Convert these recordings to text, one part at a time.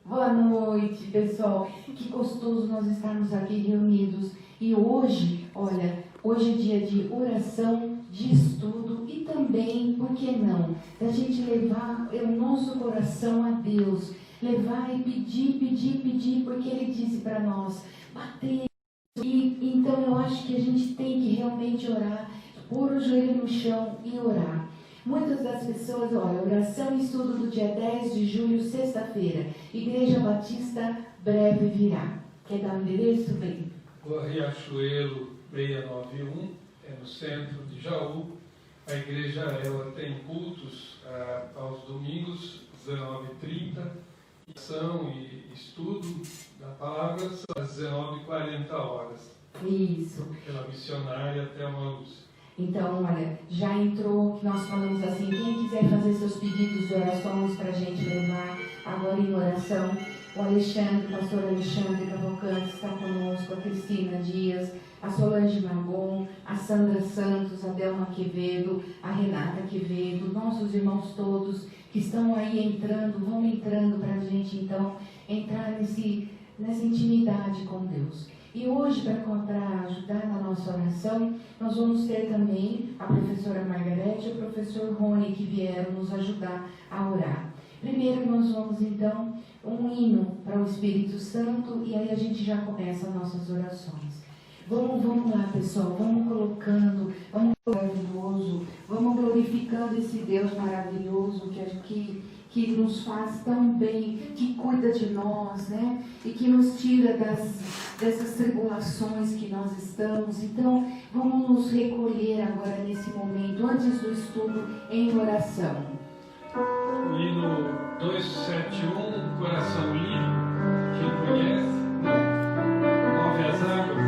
Boa noite, pessoal. Que gostoso nós estarmos aqui reunidos. E hoje, olha, hoje é dia de oração, de estudo e também, por que não, da gente levar o nosso coração a Deus. Levar e pedir, porque Ele disse para nós, bater. E então eu acho que a gente tem que realmente orar, pôr o joelho no chão e orar. Muitas das pessoas, olha, oração e estudo do dia 10 de julho, sexta-feira. Igreja Batista, breve virá. Quer dar o endereço, bem? Rua Riachuelo 691, é no centro de Jaú. A igreja ela tem cultos aos domingos, 19h30. Oração e estudo da palavra são às 19h40. Isso. Pela missionária Thelma Lúcia. Então, olha, já entrou, que nós falamos assim, quem quiser fazer seus pedidos de orações para a gente levar agora em oração, o Alexandre, o pastor Alexandre Cavalcante está conosco, a Cristina Dias, a Solange Margon, a Sandra Santos, a Delma Quevedo, a Renata Quevedo, nossos irmãos todos que estão aí entrando, vão entrando para a gente então entrar nessa intimidade com Deus. E hoje, para ajudar na nossa oração, nós vamos ter também a professora Margarete e o professor Rony que vieram nos ajudar a orar. Primeiro nós vamos então um hino para o Espírito Santo e aí a gente já começa as nossas orações. Vamos lá, pessoal, vamos colocando, vamos maravilhoso, vamos glorificando esse Deus maravilhoso que nos faz tão bem, que cuida de nós, né? E que nos tira dessas tribulações que nós estamos. Então, vamos nos recolher agora nesse momento, antes do estudo, em oração. O hino 271, Coração Livre, quem conhece? Move as águas.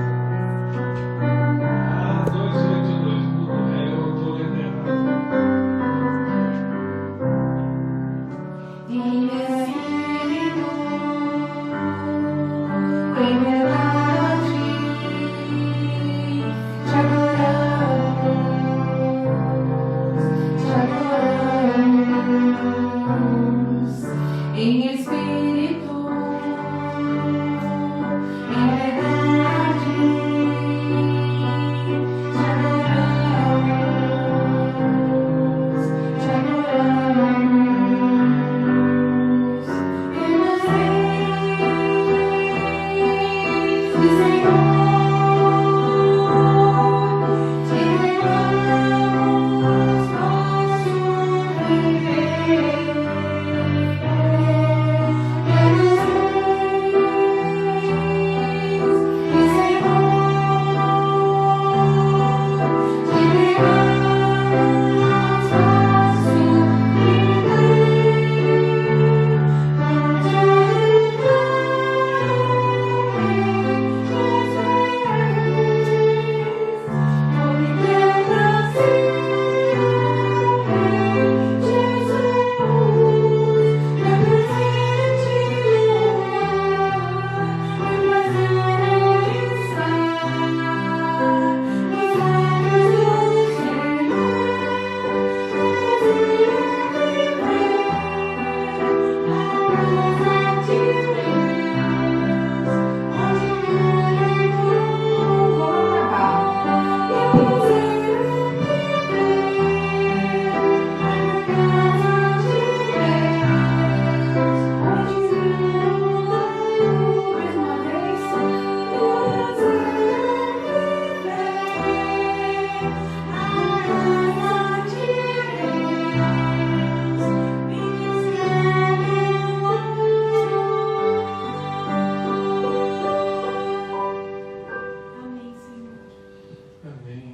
282, eu estou lendo errado. Em espírito, em verdade, te adoramos, que nos diz, Senhor, te levamos nosso viver.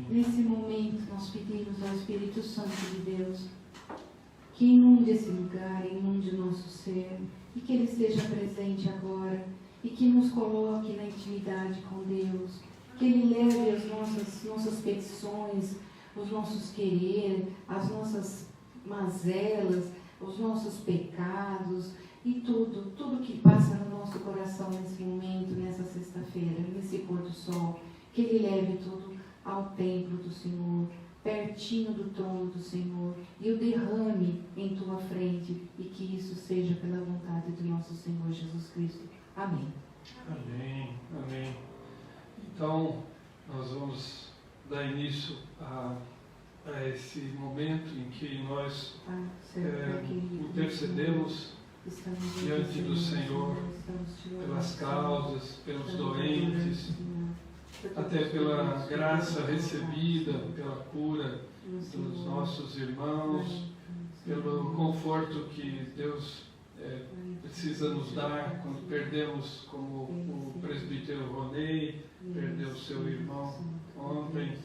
Nesse momento, nós pedimos ao Espírito Santo de Deus que inunde esse lugar, inunde o nosso ser, e que Ele esteja presente agora, e que nos coloque na intimidade com Deus, que Ele leve as nossas petições, os nossos querer, as nossas mazelas, os nossos pecados, e tudo que passa no nosso coração nesse momento, nessa sexta-feira, nesse pôr do sol, que Ele leve tudo ao templo do Senhor. pertinho do trono do Senhor, e o derrame em tua frente, e que isso seja pela vontade do nosso Senhor Jesus Cristo. Amém. Amém, amém. Então, nós vamos dar início a esse momento em que nós intercedemos diante do Senhor pelas causas, pelos doentes, até pela graça recebida, pela cura dos nossos irmãos, pelo conforto que Deus precisa nos dar quando perdemos, como o presbítero Ronei perdeu seu irmão ontem,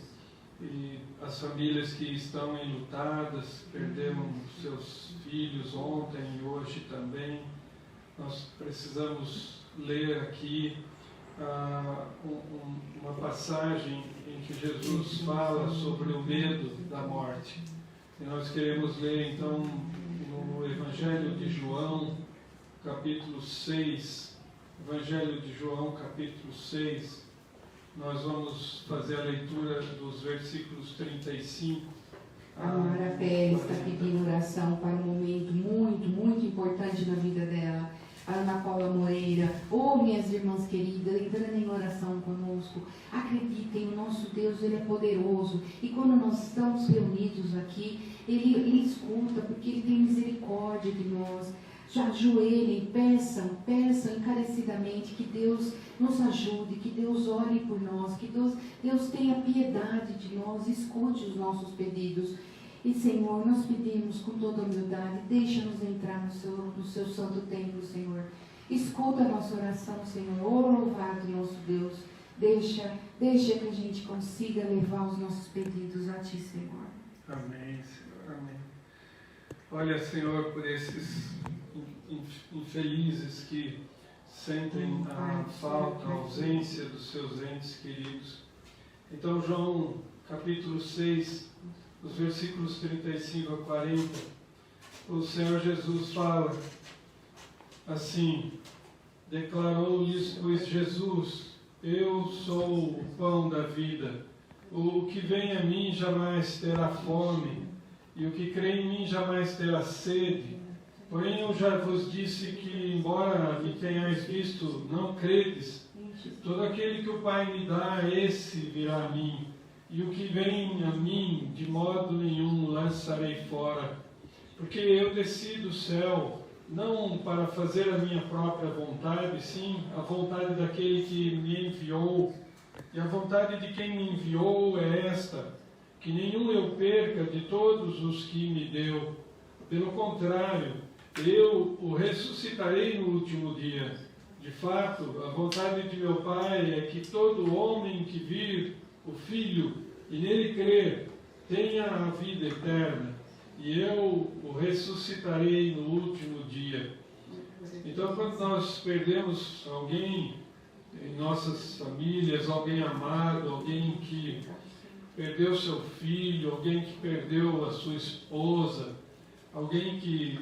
e as famílias que estão enlutadas, perderam seus filhos ontem e hoje também. Nós precisamos ler aqui uma passagem em que Jesus fala sobre o medo da morte. E nós queremos ler então no Evangelho de João, capítulo 6, Evangelho de João, capítulo 6, nós vamos fazer a leitura dos versículos 35. A Mara Pérez está pedindo oração para um momento muito, muito importante na vida dela. A Ana Paula Moreira, minhas irmãs queridas, entrando em oração conosco. Acreditem, o nosso Deus, Ele é poderoso. E quando nós estamos reunidos aqui, Ele escuta, porque Ele tem misericórdia de nós. Já ajoelhem, peçam encarecidamente que Deus nos ajude, que Deus olhe por nós, que Deus tenha piedade de nós, escute os nossos pedidos. E, Senhor, nós pedimos com toda humildade, deixa-nos entrar no seu santo templo, Senhor. Escuta a nossa oração, Senhor. Louvado nosso Deus. Deixa que a gente consiga levar os nossos pedidos a Ti, Senhor. Amém, Senhor. Amém. Olha, Senhor, por esses infelizes que sentem a falta, a ausência dos seus entes queridos. Então, João, capítulo 6, os versículos 35 a 40, o Senhor Jesus fala assim: declarou-lhes, pois, Jesus: eu sou o pão da vida. O que vem a mim jamais terá fome, e o que crê em mim jamais terá sede. Porém, eu já vos disse que, embora me tenhais visto, não credes. Todo aquele que o Pai me dá, esse virá a mim. E o que vem a mim, de modo nenhum lançarei fora. Porque eu desci do céu, não para fazer a minha própria vontade, sim a vontade daquele que me enviou. E a vontade de quem me enviou é esta: que nenhum eu perca de todos os que me deu. Pelo contrário, eu o ressuscitarei no último dia. De fato, a vontade de meu Pai é que todo homem que vir o Filho e nele crer tenha a vida eterna, e eu o ressuscitarei no último dia. Então, quando nós perdemos alguém em nossas famílias, alguém amado, alguém que perdeu seu filho, alguém que perdeu a sua esposa, alguém que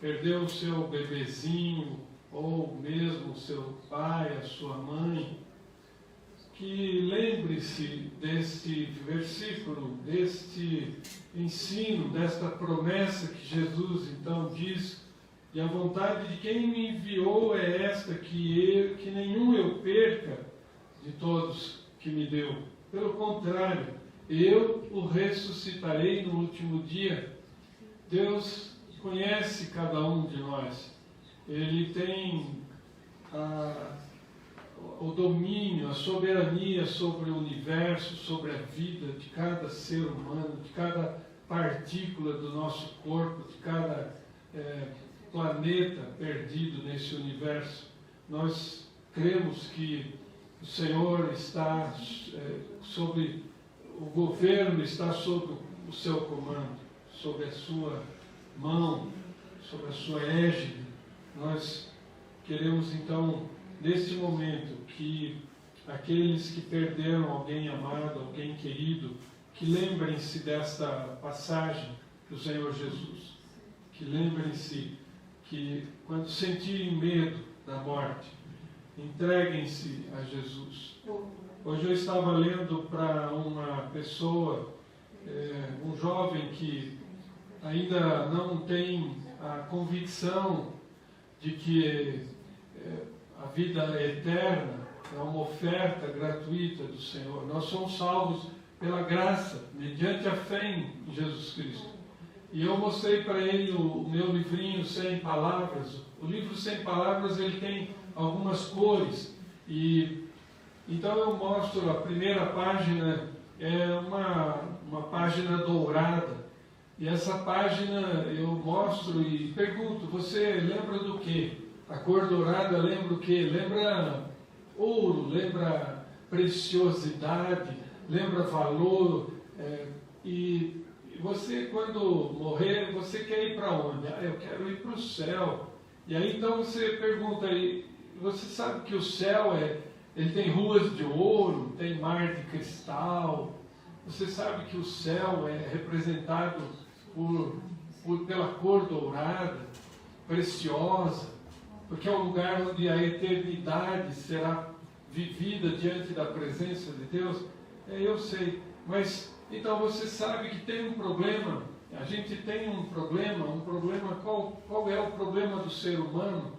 perdeu o seu bebezinho, ou mesmo o seu pai, a sua mãe, que lembre-se deste versículo, deste ensino, desta promessa que Jesus então diz: e a vontade de quem me enviou é esta, que nenhum eu perca de todos que me deu. Pelo contrário, eu o ressuscitarei no último dia. Deus conhece cada um de nós. Ele tem o domínio, a soberania sobre o universo, sobre a vida de cada ser humano, de cada partícula do nosso corpo, de cada planeta perdido nesse universo. Nós cremos que o Senhor está sobre o governo, está sob o seu comando, sob a sua mão, sob a sua égide. Nós queremos então, neste momento, que aqueles que perderam alguém amado, alguém querido, que lembrem-se desta passagem do Senhor Jesus, que lembrem-se que quando sentirem medo da morte, entreguem-se a Jesus. Hoje eu estava lendo para uma pessoa um jovem que ainda não tem a convicção de que a vida eterna é uma oferta gratuita do Senhor. Nós somos salvos pela graça, mediante a fé em Jesus Cristo. E eu mostrei para ele o meu livrinho Sem Palavras. O livro Sem Palavras, ele tem algumas cores. E então eu mostro, a primeira página é uma página dourada. E essa página eu mostro e pergunto: você lembra do quê? A cor dourada lembra o quê? Lembra ouro, lembra preciosidade, lembra valor. E você, quando morrer, você quer ir para onde? Eu quero ir para o céu. E aí então você pergunta, você sabe que o céu ele tem ruas de ouro, tem mar de cristal. Você sabe que o céu é representado pela cor dourada, preciosa, porque é um lugar onde a eternidade será vivida diante da presença de Deus. Eu sei, mas então você sabe que tem um problema. A gente tem um problema. Qual é o problema do ser humano?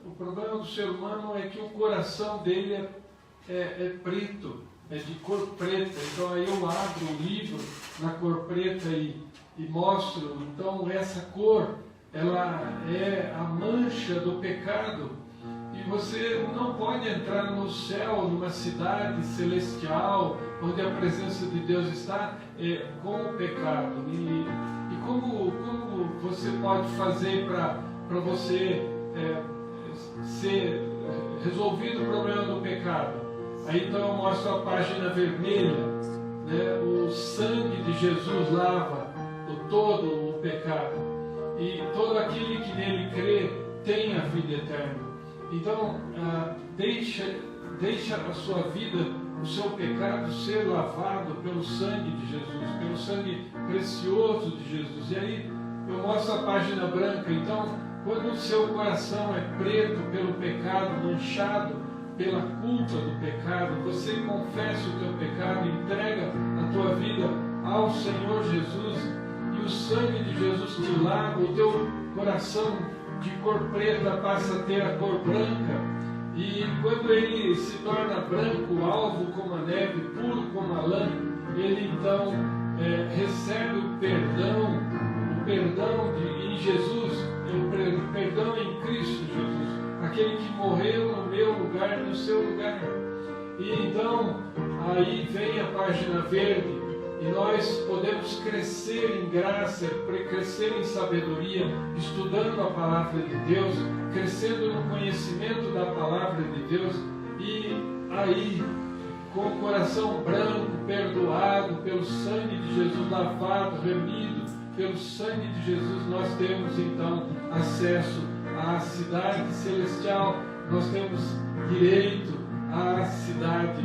O problema do ser humano é que o coração dele é preto, é de cor preta. Então aí eu abro o livro na cor preta e mostro. Então essa cor, ela é a mancha do pecado. E você não pode entrar no céu, numa cidade celestial, onde a presença de Deus está, com o pecado. E como você pode fazer para você ser resolvido o problema do pecado? Aí então eu mostro a página vermelha, né? O sangue de Jesus lava todo o pecado. E todo aquele que nele crê tem a vida eterna. Então, deixa a sua vida, o seu pecado ser lavado pelo sangue de Jesus, pelo sangue precioso de Jesus. E aí eu mostro a página branca. Então, quando o seu coração é preto pelo pecado, manchado pela culpa do pecado, você confessa o teu pecado, entrega a tua vida ao Senhor Jesus, e o sangue de Jesus te lava, o teu coração de cor preta passa a ter a cor branca, e quando ele se torna branco, alvo como a neve, puro como a lã, ele então recebe o perdão em Jesus, o perdão em Cristo Jesus, aquele que morreu no meu lugar, no seu lugar. E então aí vem a página verde, e nós podemos crescer em graça, crescer em sabedoria, estudando a palavra de Deus, crescendo no conhecimento da palavra de Deus, e aí, com o coração branco, perdoado pelo sangue de Jesus, lavado, remido pelo sangue de Jesus, nós temos então acesso à cidade celestial, nós temos direito à cidade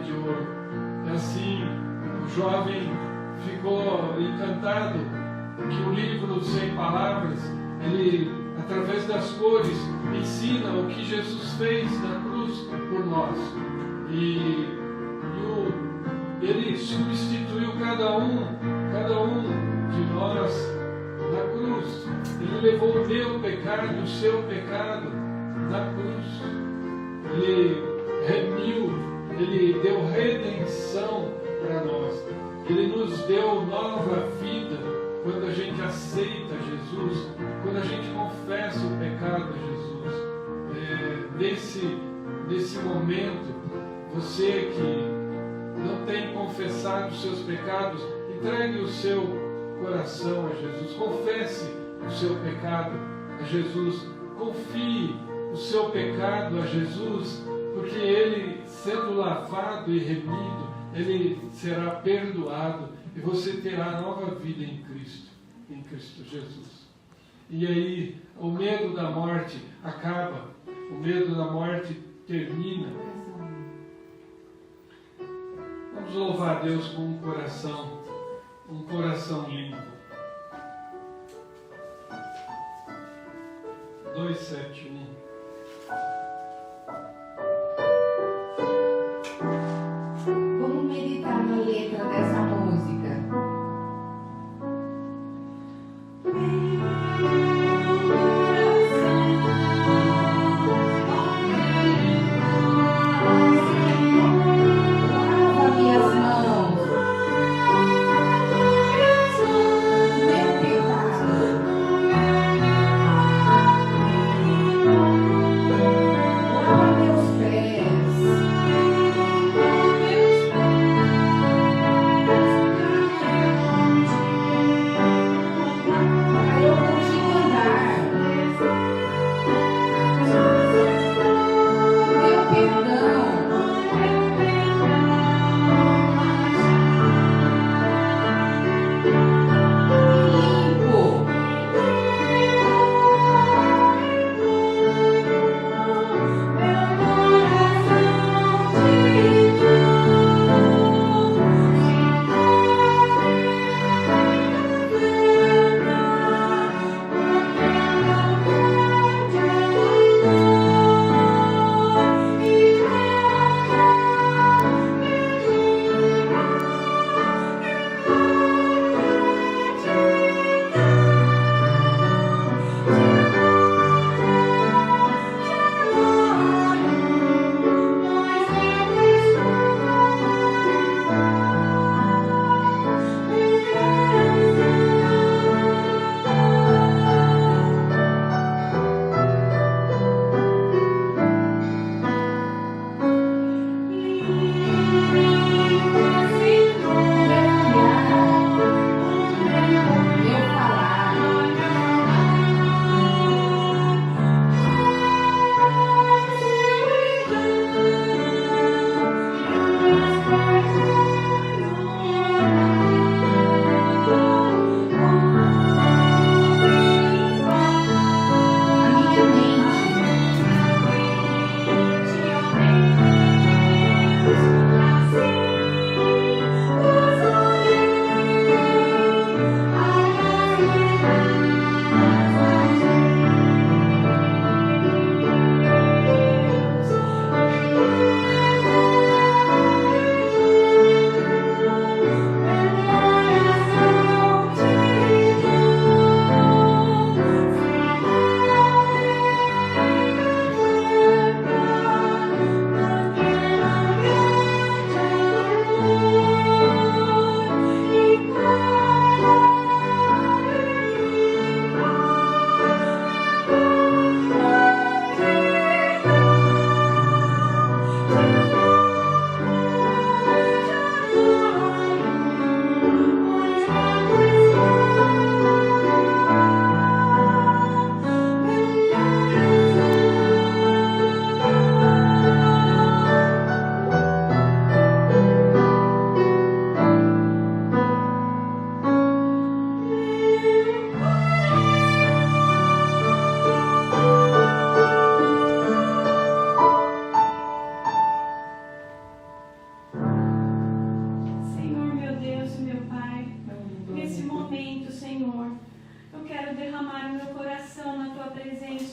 de ouro. Assim, o jovem ficou encantado que o livro Sem Palavras, ele, através das cores, ensina o que Jesus fez na cruz por nós. E ele substituiu cada um de nós na cruz. Ele levou o meu pecado e o seu pecado na cruz. Ele remiu, ele deu redenção para nós. Ele nos deu nova vida quando a gente aceita Jesus, quando a gente confessa o pecado a Jesus. Nesse momento, você que não tem confessado os seus pecados, entregue o seu coração a Jesus, confesse o seu pecado a Jesus, confie o seu pecado a Jesus, porque ele, sendo lavado e remido, ele será perdoado e você terá nova vida em Cristo Jesus. E aí o medo da morte acaba, o medo da morte termina. Vamos louvar a Deus com um coração limpo. 271. Vamos meditar na letra dessa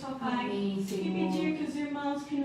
isso, ó Pai. Amém, E Senhor. pedir que os irmãos que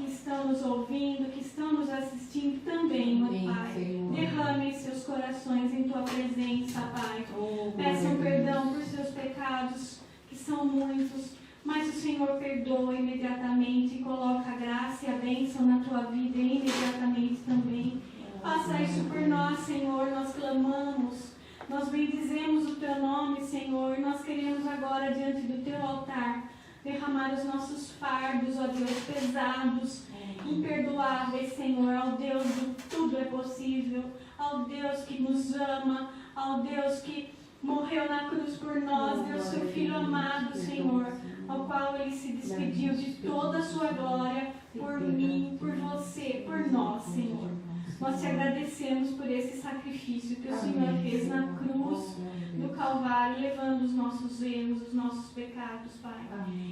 estão nos ouvindo, que estão nos assistindo também, ó Amém, Pai, Senhor. derramem seus corações em Tua presença, Pai. Oh, Peçam glória a perdão Deus. por seus pecados, que são muitos, mas o Senhor perdoa imediatamente e coloca a graça e a bênção na tua vida imediatamente também. Faça isso por nós, Senhor, nós clamamos, nós bendizemos o Teu nome, Senhor, nós queremos agora, diante do Teu altar, derramar os nossos fardos, ó Deus, pesados, imperdoáveis, Senhor, ao Deus do tudo é possível, ao Deus que nos ama, ao Deus que morreu na cruz por nós, Deus, Seu Filho amado, Senhor, ao qual Ele se despediu de toda a Sua glória por mim, por você, por nós, Senhor. Nós te agradecemos por esse sacrifício que o Senhor fez na cruz do Calvário, levando os nossos erros, os nossos pecados, Pai.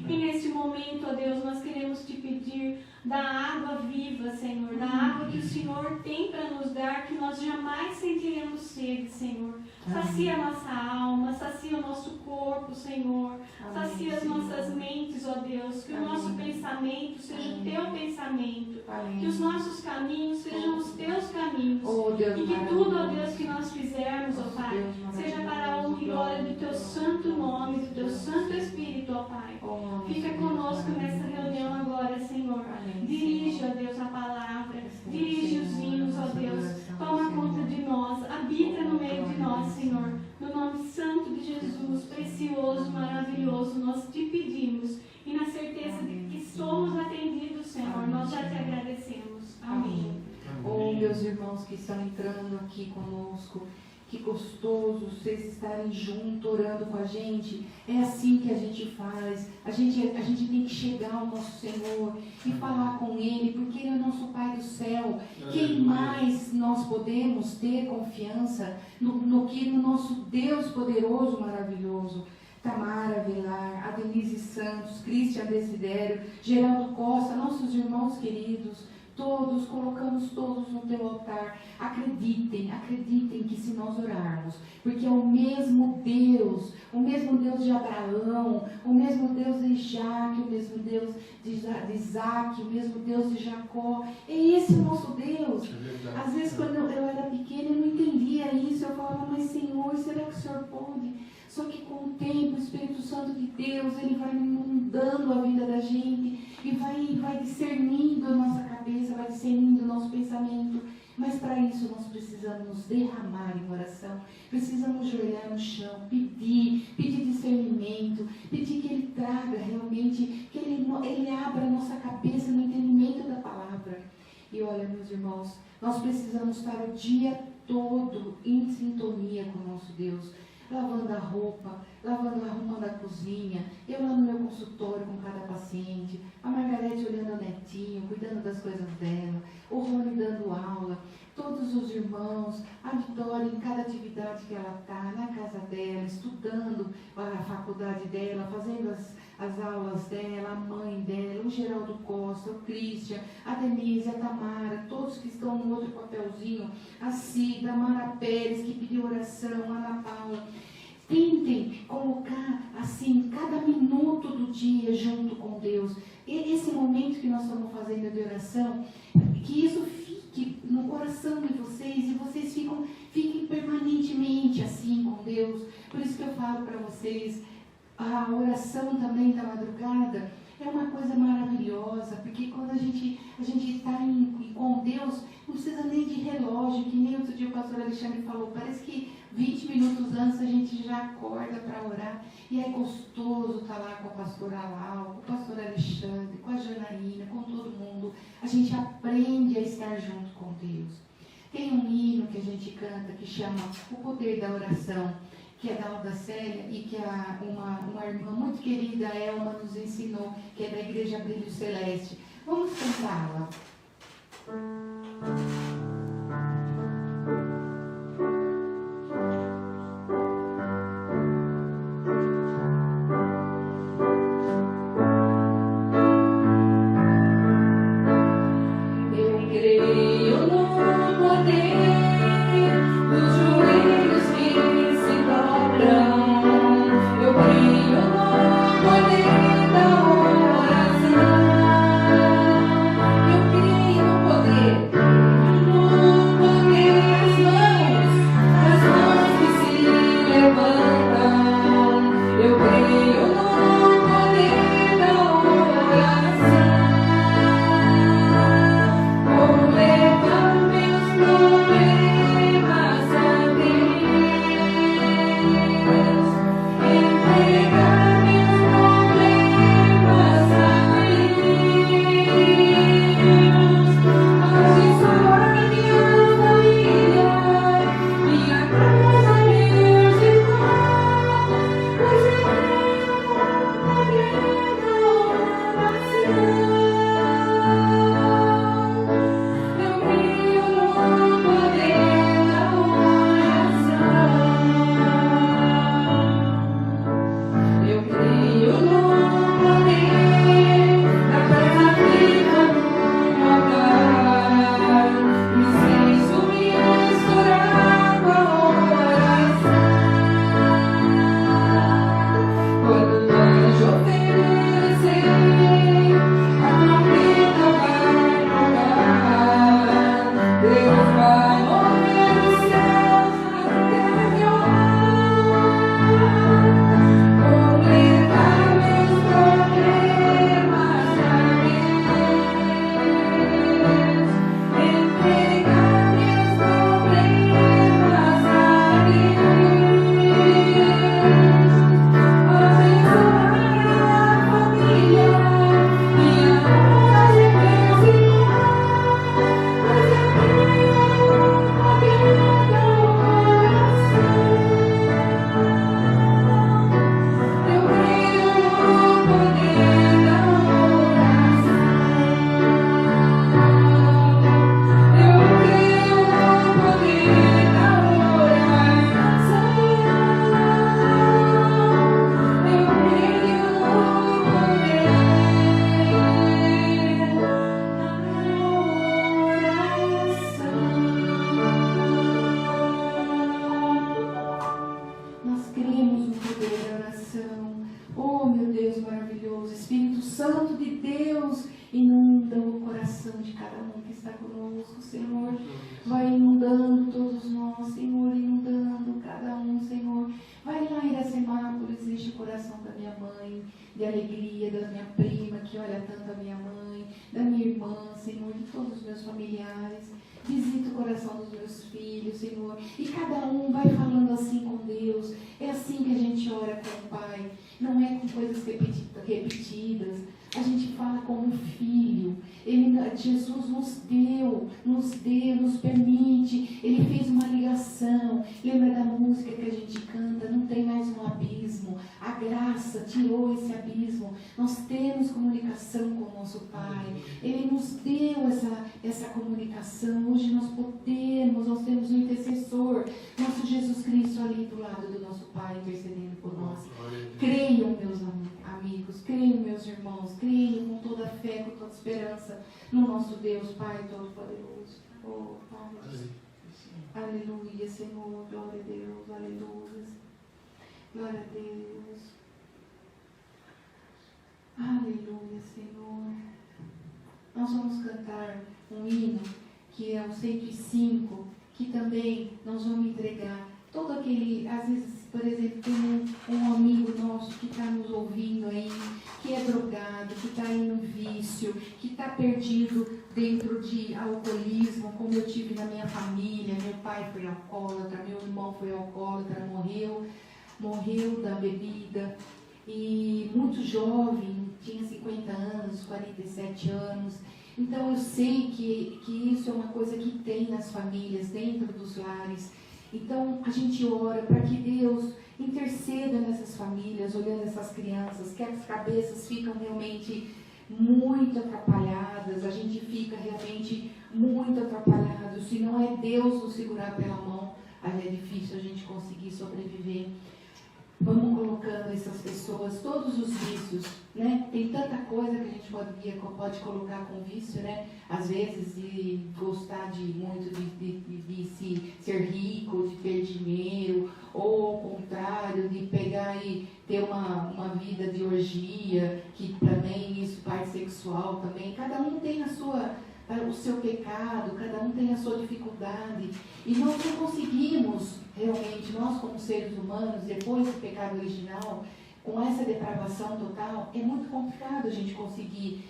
E neste momento, ó Deus, nós queremos te pedir da água viva, Senhor, da água que o Senhor tem para nos dar, que nós jamais sentiremos sede, Senhor. Sacia a nossa alma, sacia o nosso corpo, Senhor. Sacia as nossas mentes, ó Deus. Que o nosso pensamento seja o Teu pensamento. Que os nossos caminhos sejam os Teus caminhos. E que tudo, ó Deus, que nós fizermos, ó Pai, seja para a honra e glória do Teu santo nome, do Teu santo Espírito, ó Pai. Fica conosco nessa reunião agora, Senhor. Dirige, ó Deus, a palavra. Dirige os hinos, ó Deus. Toma conta de nós. Habita no meio de nós, Senhor. No nome santo de Jesus, precioso, maravilhoso, nós te pedimos. E na certeza de que somos atendidos, Senhor, nós já te agradecemos. Amém. Oh, meus irmãos que estão entrando aqui conosco, que gostoso vocês estarem junto, orando com a gente. É assim que a gente faz. A gente tem que chegar ao nosso Senhor e falar com Ele, porque Ele é o nosso Pai do céu. Quem mais nós podemos ter confiança no que no nosso Deus poderoso, maravilhoso? Tamara Vilar, Adenise Santos, Cristian Desidério, Geraldo Costa, nossos irmãos queridos, todos, colocamos todos no Teu altar. Acreditem que se nós orarmos, porque é o mesmo Deus de Abraão, o mesmo Deus de Isaac, o mesmo Deus de Isaac, o mesmo Deus de Jacó, é esse o nosso Deus. Às vezes quando eu era pequena eu não entendia isso, eu falava, mas Senhor, será que o Senhor pode? Só que com o tempo, o Espírito Santo de Deus, Ele vai inundando a vida da gente e vai discernindo a nossa cabeça, vai discernindo o nosso pensamento. Mas para isso nós precisamos nos derramar em oração, precisamos joelhar no chão, pedir discernimento, pedir que Ele traga realmente, que Ele abra a nossa cabeça no entendimento da palavra. E olha, meus irmãos, nós precisamos estar o dia todo em sintonia com o nosso Deus. Lavando a roupa, arrumando a cozinha, eu lá no meu consultório com cada paciente, a Margarete olhando o netinho, cuidando das coisas dela, o Rony dando aula, todos os irmãos, a Vitória em cada atividade que ela está, na casa dela, estudando a faculdade dela, fazendo as aulas dela, a mãe dela, o Geraldo Costa, o Cristian, a Denise, a Tamara, todos que estão no outro papelzinho, a Cida, a Mara Pérez, que pediu oração, a Ana Paula. Tentem colocar assim, cada minuto do dia junto com Deus. E esse momento que nós estamos fazendo de oração, que isso fique no coração de vocês e vocês fiquem permanentemente assim com Deus. Por isso que eu falo para vocês, a oração também da madrugada é uma coisa maravilhosa, porque quando a gente está com Deus, não precisa nem de relógio, que nem outro dia o pastor Alexandre falou, parece que 20 minutos antes a gente já acorda para orar, e é gostoso estar lá com a pastora Lau, com o pastor Alexandre, com a Janaína, com todo mundo. A gente aprende a estar junto com Deus. Tem um hino que a gente canta que chama O Poder da Oração, que é da Alda Célia e que uma irmã muito querida, Elma, nos ensinou, que é da Igreja Brilho Celeste. Vamos cantá-la. Eu creio no poder da oração. de alegria da minha prima, que olha tanto a minha mãe, da minha irmã, Senhor, de todos os meus familiares. Visita o coração dos meus filhos, Senhor. E cada um vai falando assim com Deus. É assim que a gente ora com o Pai. Não é com coisas repetidas. A gente fala como filho. Jesus nos permite. Ele fez uma ligação. Lembra da música que a gente canta? Não tem mais um abismo. A graça tirou esse abismo. Nós temos comunicação com o nosso Pai. Ele nos deu essa comunicação. Hoje nós temos um intercessor, nosso Jesus Cristo ali do lado do nosso Pai, intercedendo por nós. Creiam, meus amigos, creiam, meus irmãos, creiam com toda a fé, com toda a esperança no nosso Deus, Pai Todo-Poderoso. Oh, Pai. Aleluia, Senhor, glória a Deus, aleluia. Glória a Deus. Aleluia, Senhor. Nós vamos cantar um hino, que é o 105, que também nós vamos entregar. Todo aquele, às vezes, por exemplo, tem um amigo nosso que está nos ouvindo aí, que é drogado, que está aí no vício, que está perdido dentro de alcoolismo, como eu tive na minha família. Meu pai foi alcoólatra, meu irmão foi alcoólatra, morreu da bebida. E muito jovem, tinha 50 anos, 47 anos. Então eu sei que isso é uma coisa que tem nas famílias, dentro dos lares. Então a gente ora para que Deus interceda nessas famílias, olhando essas crianças, que as cabeças ficam realmente muito atrapalhadas, a gente fica realmente muito atrapalhado. Se não é Deus nos segurar pela mão, aí é difícil a gente conseguir sobreviver. Vamos colocando essas pessoas, todos os vícios, né? Tem tanta coisa que a gente pode colocar com vício, né? Às vezes, de gostar muito de ser rico, de ter dinheiro, ou ao contrário, de pegar e ter uma vida de orgia, que também isso, parte sexual também. Cada um tem o seu pecado, cada um tem a sua dificuldade, e nós não conseguimos realmente, nós como seres humanos, depois do pecado original, com essa depravação total, é muito complicado a gente conseguir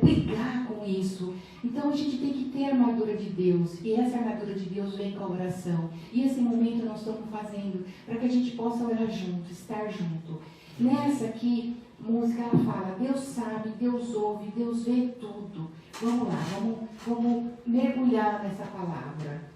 brigar com isso. Então a gente tem que ter a armadura de Deus, e essa armadura de Deus vem com a oração, e esse momento nós estamos fazendo para que a gente possa orar junto, estar junto. Nessa aqui, música, ela fala, Deus sabe, Deus ouve, Deus vê tudo. Vamos lá, vamos mergulhar nessa palavra.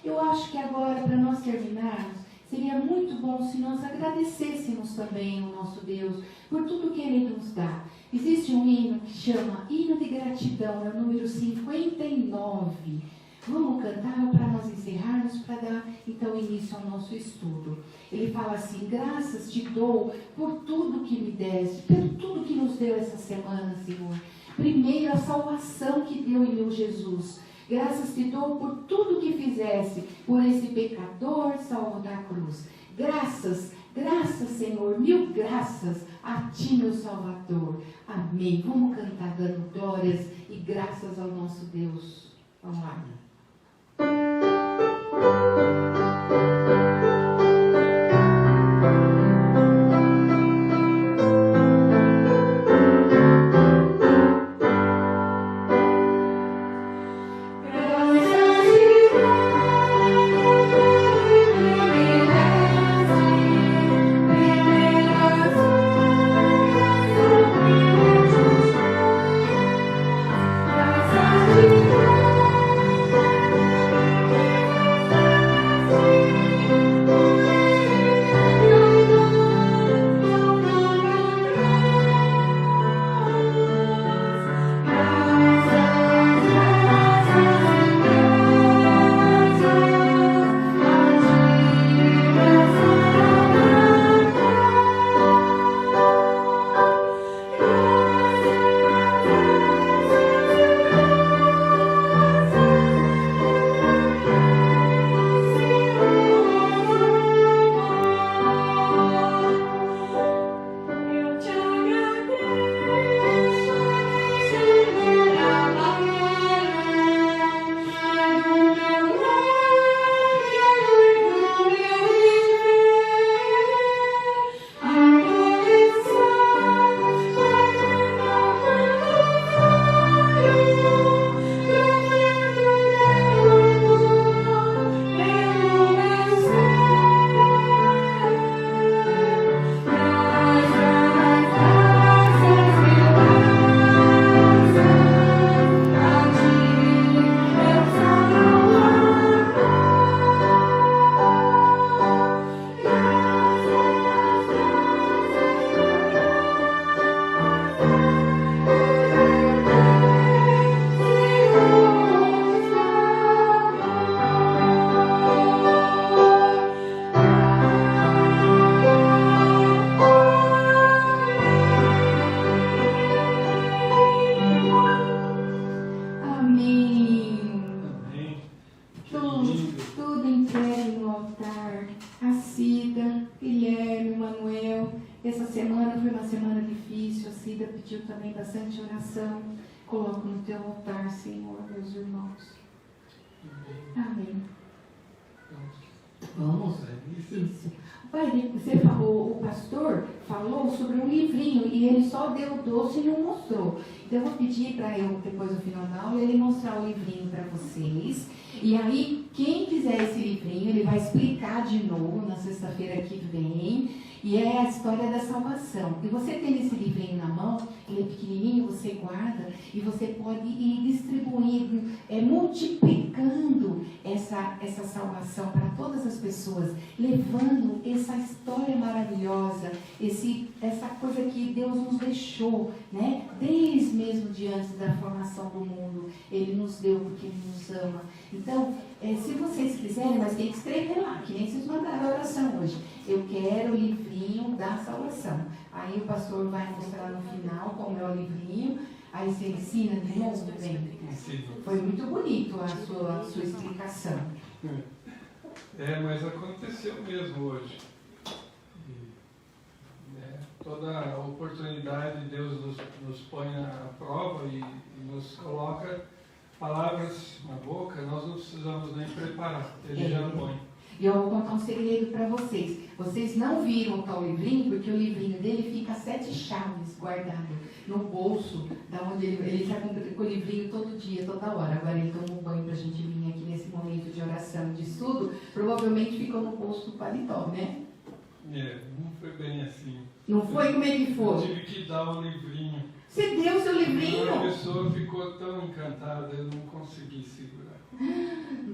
Eu acho que agora, para nós terminarmos, seria muito bom se nós agradecêssemos também ao nosso Deus por tudo que Ele nos dá. Existe um hino que chama Hino de Gratidão, é o número 59. Vamos cantar para nós encerrarmos, para dar então início ao nosso estudo. Ele fala assim: graças te dou por tudo que me deste, por tudo que nos deu essa semana, Senhor. Primeiro, a salvação que deu em meu Jesus. Graças te dou por tudo que fizeste, por esse pecador salvo da cruz. Graças, graças, Senhor, mil graças a ti, meu Salvador. Amém. Vamos cantar dando glórias e graças ao nosso Deus. Vamos lá. Pediu também bastante oração. Coloco no teu altar, Senhor, meus irmãos. Amém. exercício. Você falou, o pastor falou sobre um livrinho e ele só deu o doce e não mostrou. Então eu vou pedir para eu, depois do final da aula, ele mostrar o livrinho para vocês. E aí, quem quiser esse livrinho, ele vai explicar de novo na sexta-feira que vem. E é a história da salvação. E você tendo esse livrinho na mão, ele é pequenininho, você guarda e você pode ir distribuindo, multiplicando essa salvação para todas as pessoas, levando essa história maravilhosa, essa coisa que Deus nos deixou, né? Desde mesmo de antes da formação do mundo, Ele nos deu porque Ele nos ama. Então, se vocês quiserem, mas tem que escrever lá, que nem vocês mandaram a oração hoje. Eu quero o livrinho da salvação. Aí o pastor vai mostrar no final como é o livrinho. Aí você ensina de novo, bem. Foi muito bonito a sua explicação. Mas aconteceu mesmo hoje. Toda a oportunidade Deus nos põe à prova e nos coloca palavras na boca, nós não precisamos nem preparar, Ele já põe. E eu vou contar um segredo para vocês. Vocês não viram o tal livrinho, porque o livrinho dele fica 7 chaves guardado no bolso, da onde ele já com o livrinho todo dia, toda hora. Agora ele tomou banho para a gente vir aqui nesse momento de oração, de estudo, provavelmente ficou no bolso do paletó, né? Não foi bem assim. Não foi? Como é que foi? Eu tive que dar o livrinho. Você deu seu livrinho? A pessoa ficou tão encantada, eu não consegui segurar.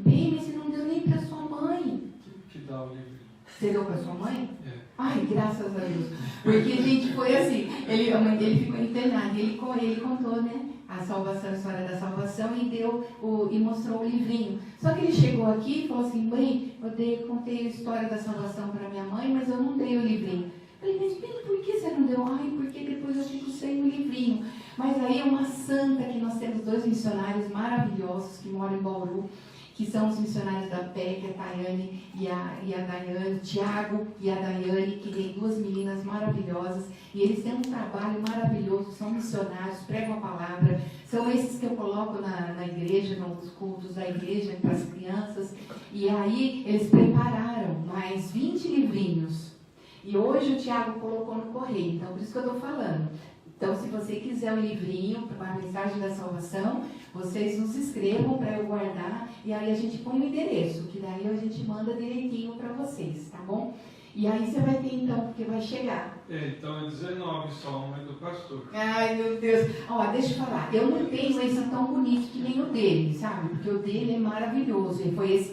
Bem, mas você não deu nem para sua mãe. Tive que dar o livrinho. Você deu para sua mãe? Ai, graças a Deus. Porque, gente, foi assim. A mãe dele ficou internada. Ele contou, né? A história da salvação e mostrou o livrinho. Só que ele chegou aqui e falou assim: mãe, eu contei a história da salvação para minha mãe, mas eu não dei o livrinho. Eu falei, mas bem, por que você não deu? Porque depois eu fico sem o livrinho. Mas aí é uma santa que nós temos 2 missionários maravilhosos que moram em Bauru, que são os missionários da PEC, a Tayane e a Daiane, o Tiago e a Daiane, que tem 2 meninas maravilhosas, e eles têm um trabalho maravilhoso, são missionários, pregam a palavra, são esses que eu coloco na igreja, nos cultos da igreja, para as crianças, e aí eles prepararam mais 20 livrinhos, e hoje o Tiago colocou no correio, então por isso que eu estou falando. Então, se você quiser o livrinho, a mensagem da salvação, vocês nos escrevam para eu guardar e aí a gente põe o endereço, que daí a gente manda direitinho para vocês, tá bom? E aí você vai ter então, porque vai chegar. Então é 19 só, um é do pastor. Ai, meu Deus. Deixa eu falar, eu não tenho esse tão bonito que nem o dele, sabe? Porque o dele é maravilhoso. E foi esse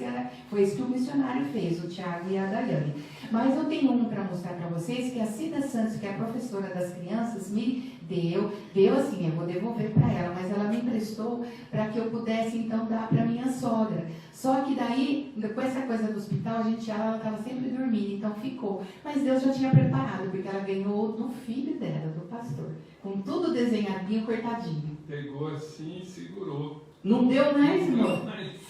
que o missionário fez, o Tiago e a Daiane. Mas eu tenho um para mostrar para vocês, que a Cida Santos, que é a professora das crianças, me deu assim, eu vou devolver para ela, mas ela me emprestou para que eu pudesse então dar para minha sogra. Só que daí, com essa coisa do hospital, ela estava sempre dormindo, então ficou. Mas Deus já tinha preparado, porque ela ganhou do filho dela, do pastor, com tudo desenhadinho, cortadinho. Pegou assim e segurou. Não deu mais, não?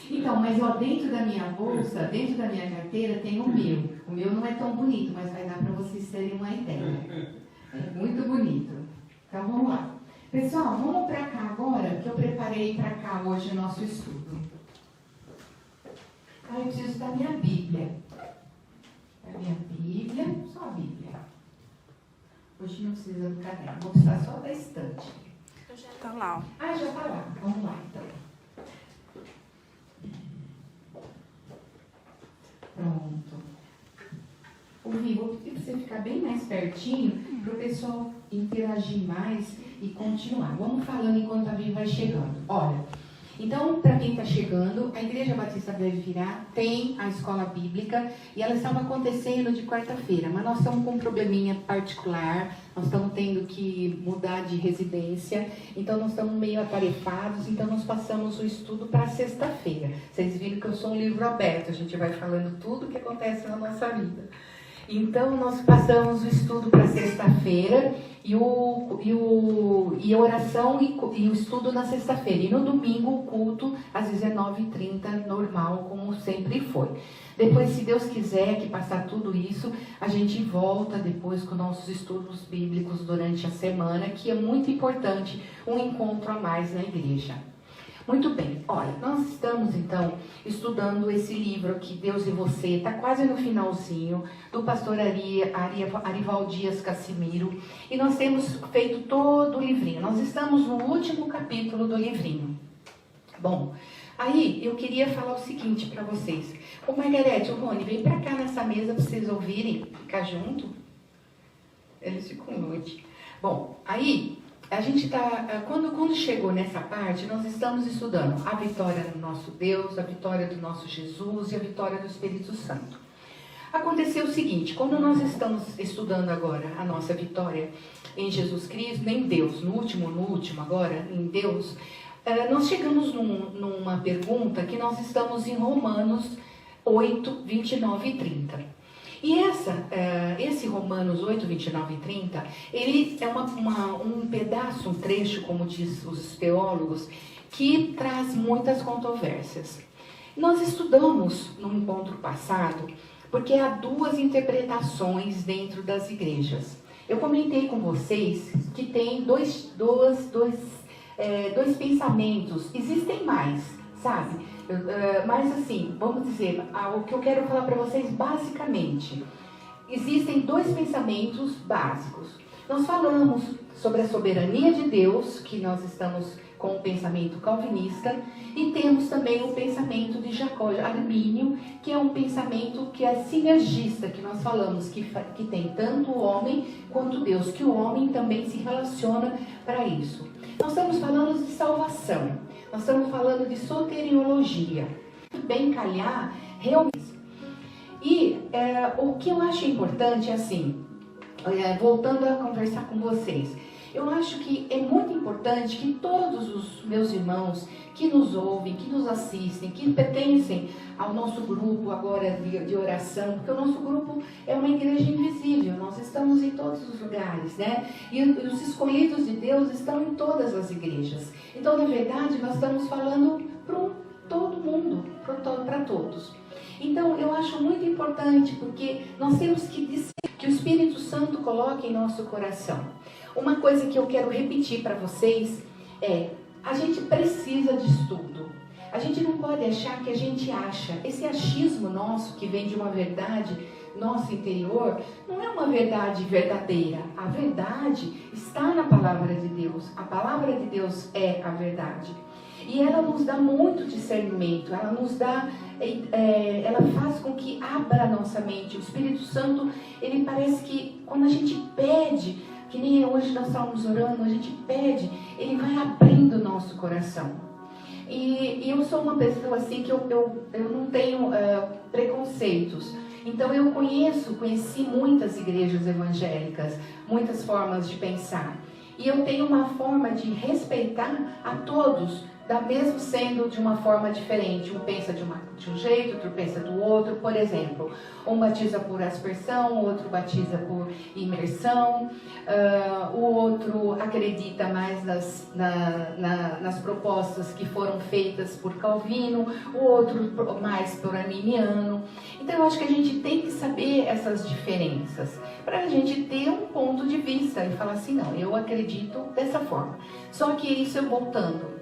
Então, mas dentro da minha bolsa, dentro da minha carteira, tem o meu. O meu não é tão bonito, mas vai dar para vocês terem uma ideia. É muito bonito. Então, vamos lá. Pessoal, vamos para cá agora, que eu preparei para cá hoje o nosso estudo. Eu preciso da minha Bíblia. A minha Bíblia, só a Bíblia. Hoje não precisa do caderno, vou precisar só da estante. Está lá. Já está lá. Vamos lá, então. Pronto. Vou pedir para você ficar bem mais pertinho, para o pessoal interagir mais e continuar. Vamos falando enquanto a Bíblia vai chegando. Olha, então, para quem está chegando, a Igreja Batista Deve Virar tem a escola bíblica e ela estava acontecendo de quarta-feira, mas nós estamos com um probleminha particular, nós estamos tendo que mudar de residência, então nós estamos meio atarefados, então nós passamos o estudo para sexta-feira. Vocês viram que eu sou um livro aberto, a gente vai falando tudo o que acontece na nossa vida. Então, nós passamos o estudo para sexta-feira e a oração e o estudo na sexta-feira. E no domingo, o culto às 19h30, normal, como sempre foi. Depois, se Deus quiser que passar tudo isso, a gente volta depois com nossos estudos bíblicos durante a semana, que é muito importante, um encontro a mais na igreja. Muito bem, olha, nós estamos então estudando esse livro aqui, Deus e Você, está quase no finalzinho, do pastor Arival Dias Cassimiro, e nós temos feito todo o livrinho, nós estamos no último capítulo do livrinho. Bom, aí eu queria falar o seguinte para vocês. Ô Margarete, ô Rony, vem para cá nessa mesa para vocês ouvirem, ficar junto. Eles ficam noite. Bom, aí a gente está, quando chegou nessa parte, nós estamos estudando a vitória do nosso Deus, a vitória do nosso Jesus e a vitória do Espírito Santo. Aconteceu o seguinte, quando nós estamos estudando agora a nossa vitória em Jesus Cristo, em Deus, no último agora, em Deus, nós chegamos numa pergunta que nós estamos em Romanos 8, 29 e 30. E esse Romanos 8, 29 e 30, ele é um pedaço, um trecho, como diz os teólogos, que traz muitas controvérsias. Nós estudamos no encontro passado, porque há duas interpretações dentro das igrejas. Eu comentei com vocês que tem dois pensamentos, existem mais, sabe? Mas assim, vamos dizer, o que eu quero falar para vocês basicamente, existem dois pensamentos básicos. Nós falamos sobre a soberania de Deus, que nós estamos com o pensamento calvinista, e temos também o pensamento de Jacó Armínio, que é um pensamento que é sinergista, que nós falamos que tem tanto o homem quanto Deus, que o homem também se relaciona para isso. Nós estamos falando de salvação, nós estamos falando de soteriologia, bem calhar realmente. E o que eu acho importante é assim, voltando a conversar com vocês, eu acho que é muito importante que todos os meus irmãos que nos ouvem, que nos assistem, que pertencem ao nosso grupo agora de oração, porque o nosso grupo é uma igreja invisível, nós estamos em todos os lugares, né? E os escolhidos de Deus estão em todas as igrejas. Então, na verdade, nós estamos falando para todo mundo, para todos. Então, eu acho muito importante, porque nós temos que dizer que o Espírito Santo coloque em nosso coração. Uma coisa que eu quero repetir para vocês é, a gente precisa de estudo. A gente não pode achar que a gente acha. Esse achismo nosso, que vem de uma verdade nosso interior, não é uma verdade verdadeira. A verdade está na palavra de Deus. A palavra de Deus é a verdade. E ela nos dá muito discernimento, ela nos dá, ela faz com que abra a nossa mente. O Espírito Santo, ele parece que quando a gente pede, que nem hoje nós estávamos orando, a gente pede, ele vai abrindo o nosso coração. E eu sou uma pessoa assim que eu não tenho preconceitos. Então eu conheci muitas igrejas evangélicas, muitas formas de pensar. E eu tenho uma forma de respeitar a todos, mesmo sendo de uma forma diferente. Um pensa de um jeito, outro pensa do outro. Por exemplo, um batiza por aspersão, o outro batiza por imersão, o outro acredita mais nas propostas que foram feitas por Calvino, o outro mais por arminiano. Então eu acho que a gente tem que saber essas diferenças, para a gente ter um ponto de vista e falar assim, não, eu acredito dessa forma. Só que isso voltando,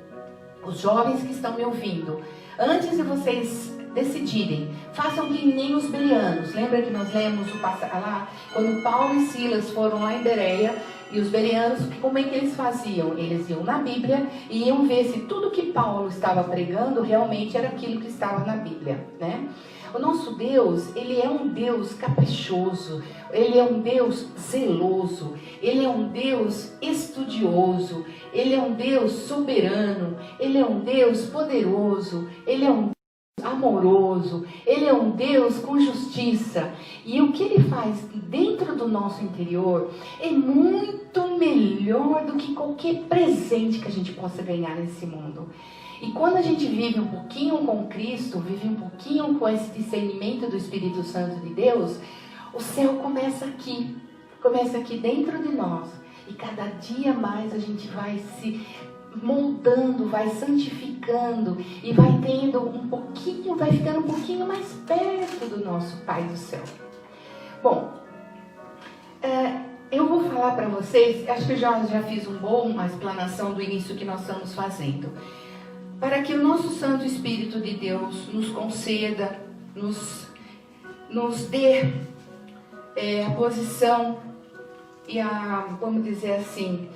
os jovens que estão me ouvindo, antes de vocês decidirem, façam que nem os bereanos. Lembra que nós lemos lá, quando Paulo e Silas foram lá em Bereia, e os bereanos, como é que eles faziam? Eles iam na Bíblia e iam ver se tudo que Paulo estava pregando realmente era aquilo que estava na Bíblia, né? O nosso Deus, ele é um Deus caprichoso, ele é um Deus zeloso, ele é um Deus estudioso, ele é um Deus soberano, ele é um Deus poderoso, ele é um Deus amoroso, ele é um Deus com justiça. E o que ele faz dentro do nosso interior é muito melhor do que qualquer presente que a gente possa ganhar nesse mundo. E quando a gente vive um pouquinho com Cristo, vive um pouquinho com esse discernimento do Espírito Santo de Deus, o céu começa aqui dentro de nós. E cada dia mais a gente vai se moldando, vai santificando e vai vai ficando um pouquinho mais perto do nosso Pai do céu. Bom, eu vou falar para vocês, acho que eu já fiz uma explanação do início que nós estamos fazendo. para que o nosso Santo Espírito de Deus nos conceda, nos dê a posição e vamos dizer assim,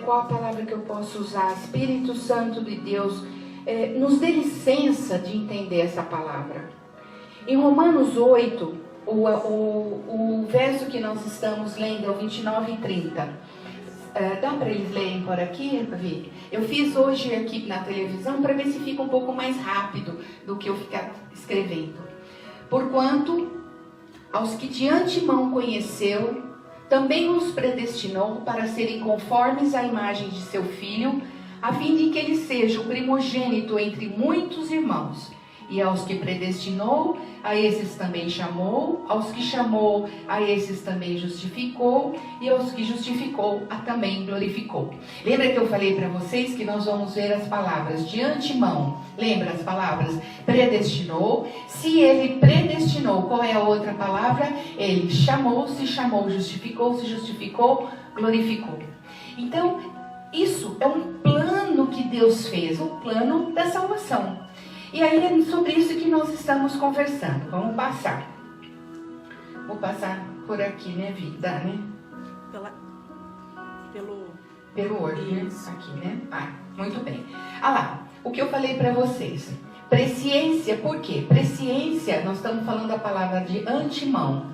qual a palavra que eu posso usar? Espírito Santo de Deus, nos dê licença de entender essa palavra. Em Romanos 8, o verso que nós estamos lendo é o 29 e 30. Dá para eles lerem por aqui, Vi? Eu fiz hoje aqui na televisão para ver se fica um pouco mais rápido do que eu ficar escrevendo. Porquanto, aos que de antemão conheceu, também os predestinou para serem conformes à imagem de seu Filho, a fim de que ele seja o primogênito entre muitos irmãos. E aos que predestinou, a esses também chamou, aos que chamou, a esses também justificou, e aos que justificou, a também glorificou. Lembra que eu falei para vocês que nós vamos ver as palavras de antemão? Lembra as palavras? Predestinou. Se ele predestinou, qual é a outra palavra? Ele chamou, se justificou, se justificou, glorificou. Então, isso é um plano que Deus fez, o plano da salvação. E aí é sobre isso que nós estamos conversando. Vamos passar. Vou passar por aqui, né, Vida, né? Pelo olho, né? Aqui, né? Muito bem. Lá, o que eu falei para vocês. Presciência, por quê? Presciência, nós estamos falando da palavra de antemão.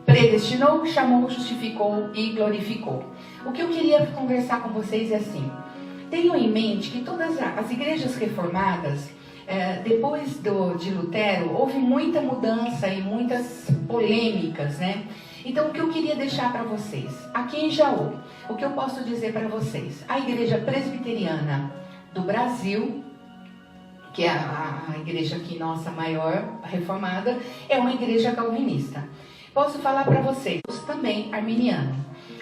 Predestinou, chamou, justificou e glorificou. O que eu queria conversar com vocês é assim. Tenham em mente que todas as igrejas reformadas, depois de Lutero, houve muita mudança e muitas polêmicas, né? Então, o que eu queria deixar para vocês, aqui em Jaú, o que eu posso dizer para vocês? A Igreja Presbiteriana do Brasil, que é a igreja aqui nossa maior, reformada, é uma igreja calvinista. Posso falar para vocês, também arminiano.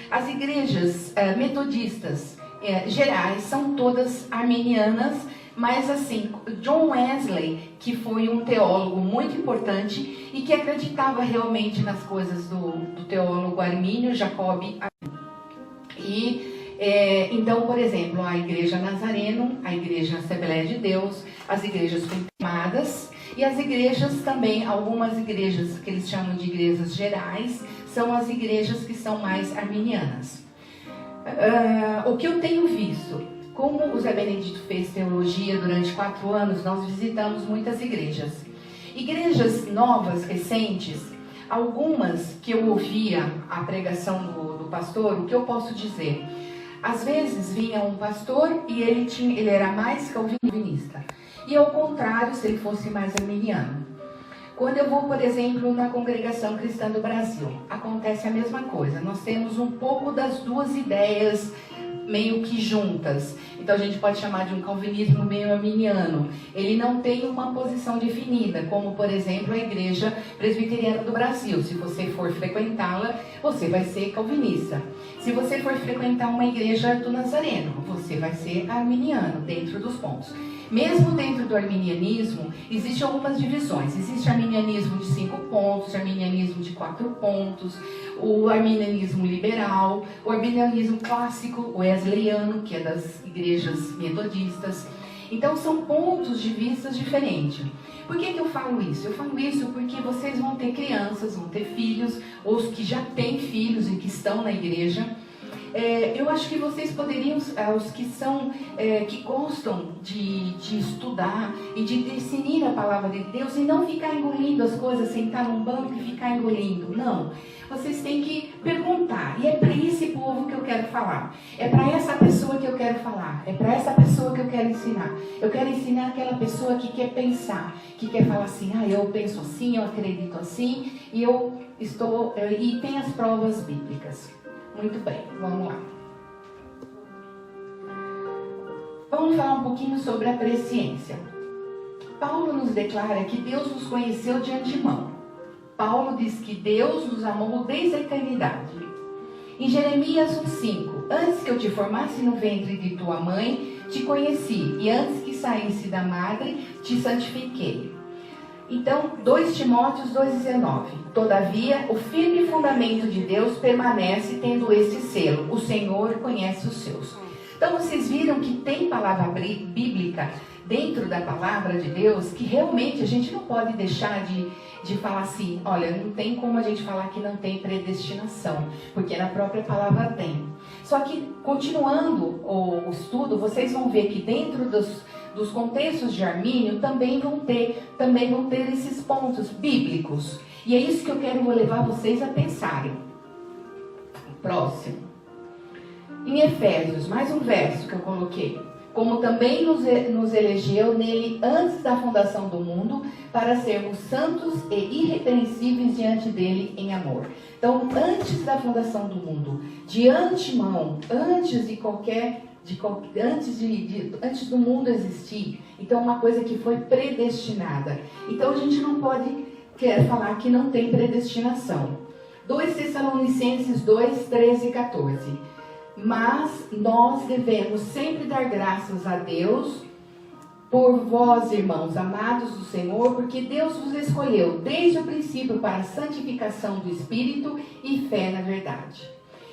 As igrejas metodistas gerais são todas arminianas, mas assim, John Wesley, que foi um teólogo muito importante e que acreditava realmente nas coisas do teólogo Armínio Jacob. E então, por exemplo, a Igreja Nazareno, a Igreja Assembleia de Deus, as igrejas confirmadas e as igrejas também, algumas igrejas que eles chamam de igrejas gerais, são as igrejas que são mais arminianas. O que eu tenho visto, como o Zé Benedito fez teologia durante 4 anos, nós visitamos muitas igrejas. Igrejas novas, recentes, algumas que eu ouvia a pregação do pastor, o que eu posso dizer? Às vezes vinha um pastor e ele era mais calvinista. E ao contrário, se ele fosse mais arminiano. Quando eu vou, por exemplo, na Congregação Cristã do Brasil, acontece a mesma coisa. Nós temos um pouco das duas ideias meio que juntas. Então a gente pode chamar de um calvinismo meio arminiano. Ele não tem uma posição definida, como por exemplo a Igreja Presbiteriana do Brasil. Se você for frequentá-la, você vai ser calvinista. Se você for frequentar uma igreja do Nazareno, você vai ser arminiano dentro dos pontos. Mesmo dentro do arminianismo, existem algumas divisões. Existe arminianismo de 5 pontos, arminianismo de 4 pontos, o arminianismo liberal, o arminianismo clássico, o wesleyano, que é das igrejas metodistas. Então, são pontos de vista diferentes. Por que eu falo isso? Eu falo isso porque vocês vão ter crianças, vão ter filhos, ou os que já têm filhos e que estão na igreja. Eu acho que vocês poderiam, os que que gostam de estudar e de discernir a palavra de Deus e não ficar engolindo as coisas, sentar num banco e ficar engolindo. Não. Vocês têm que perguntar. E é para esse povo que eu quero falar. É para essa pessoa que eu quero falar. É para essa pessoa que eu quero ensinar. Eu quero ensinar aquela pessoa que quer pensar, que quer falar assim, eu penso assim, eu acredito assim, e tem as provas bíblicas. Muito bem, vamos lá. Vamos falar um pouquinho sobre a presciência. Paulo nos declara que Deus nos conheceu de antemão. Paulo diz que Deus nos amou desde a eternidade. Em Jeremias 1,5, antes que eu te formasse no ventre de tua mãe, te conheci, e antes que saísse da madre, te santifiquei. Então, 2 Timóteos 2,19. Todavia, o firme fundamento de Deus permanece tendo esse selo. O Senhor conhece os seus. Então vocês viram que tem palavra bíblica dentro da palavra de Deus que realmente a gente não pode deixar de falar assim, olha, não tem como a gente falar que não tem predestinação, porque na própria palavra tem. Só que, continuando o estudo, vocês vão ver que dentro dos contextos de Armínio também vão ter esses pontos bíblicos. E é isso que eu quero levar vocês a pensarem. Próximo. Em Efésios, mais um verso que eu coloquei. Como também nos elegeu nele antes da fundação do mundo, para sermos santos e irrepreensíveis diante dele em amor. Então, antes da fundação do mundo, de antemão, antes do mundo existir, então uma coisa que foi predestinada. Então a gente não pode falar que não tem predestinação. 2 Tessalonicenses 2, 13 e 14. Mas nós devemos sempre dar graças a Deus por vós, irmãos, amados do Senhor, porque Deus vos escolheu desde o princípio para a santificação do Espírito e fé na verdade.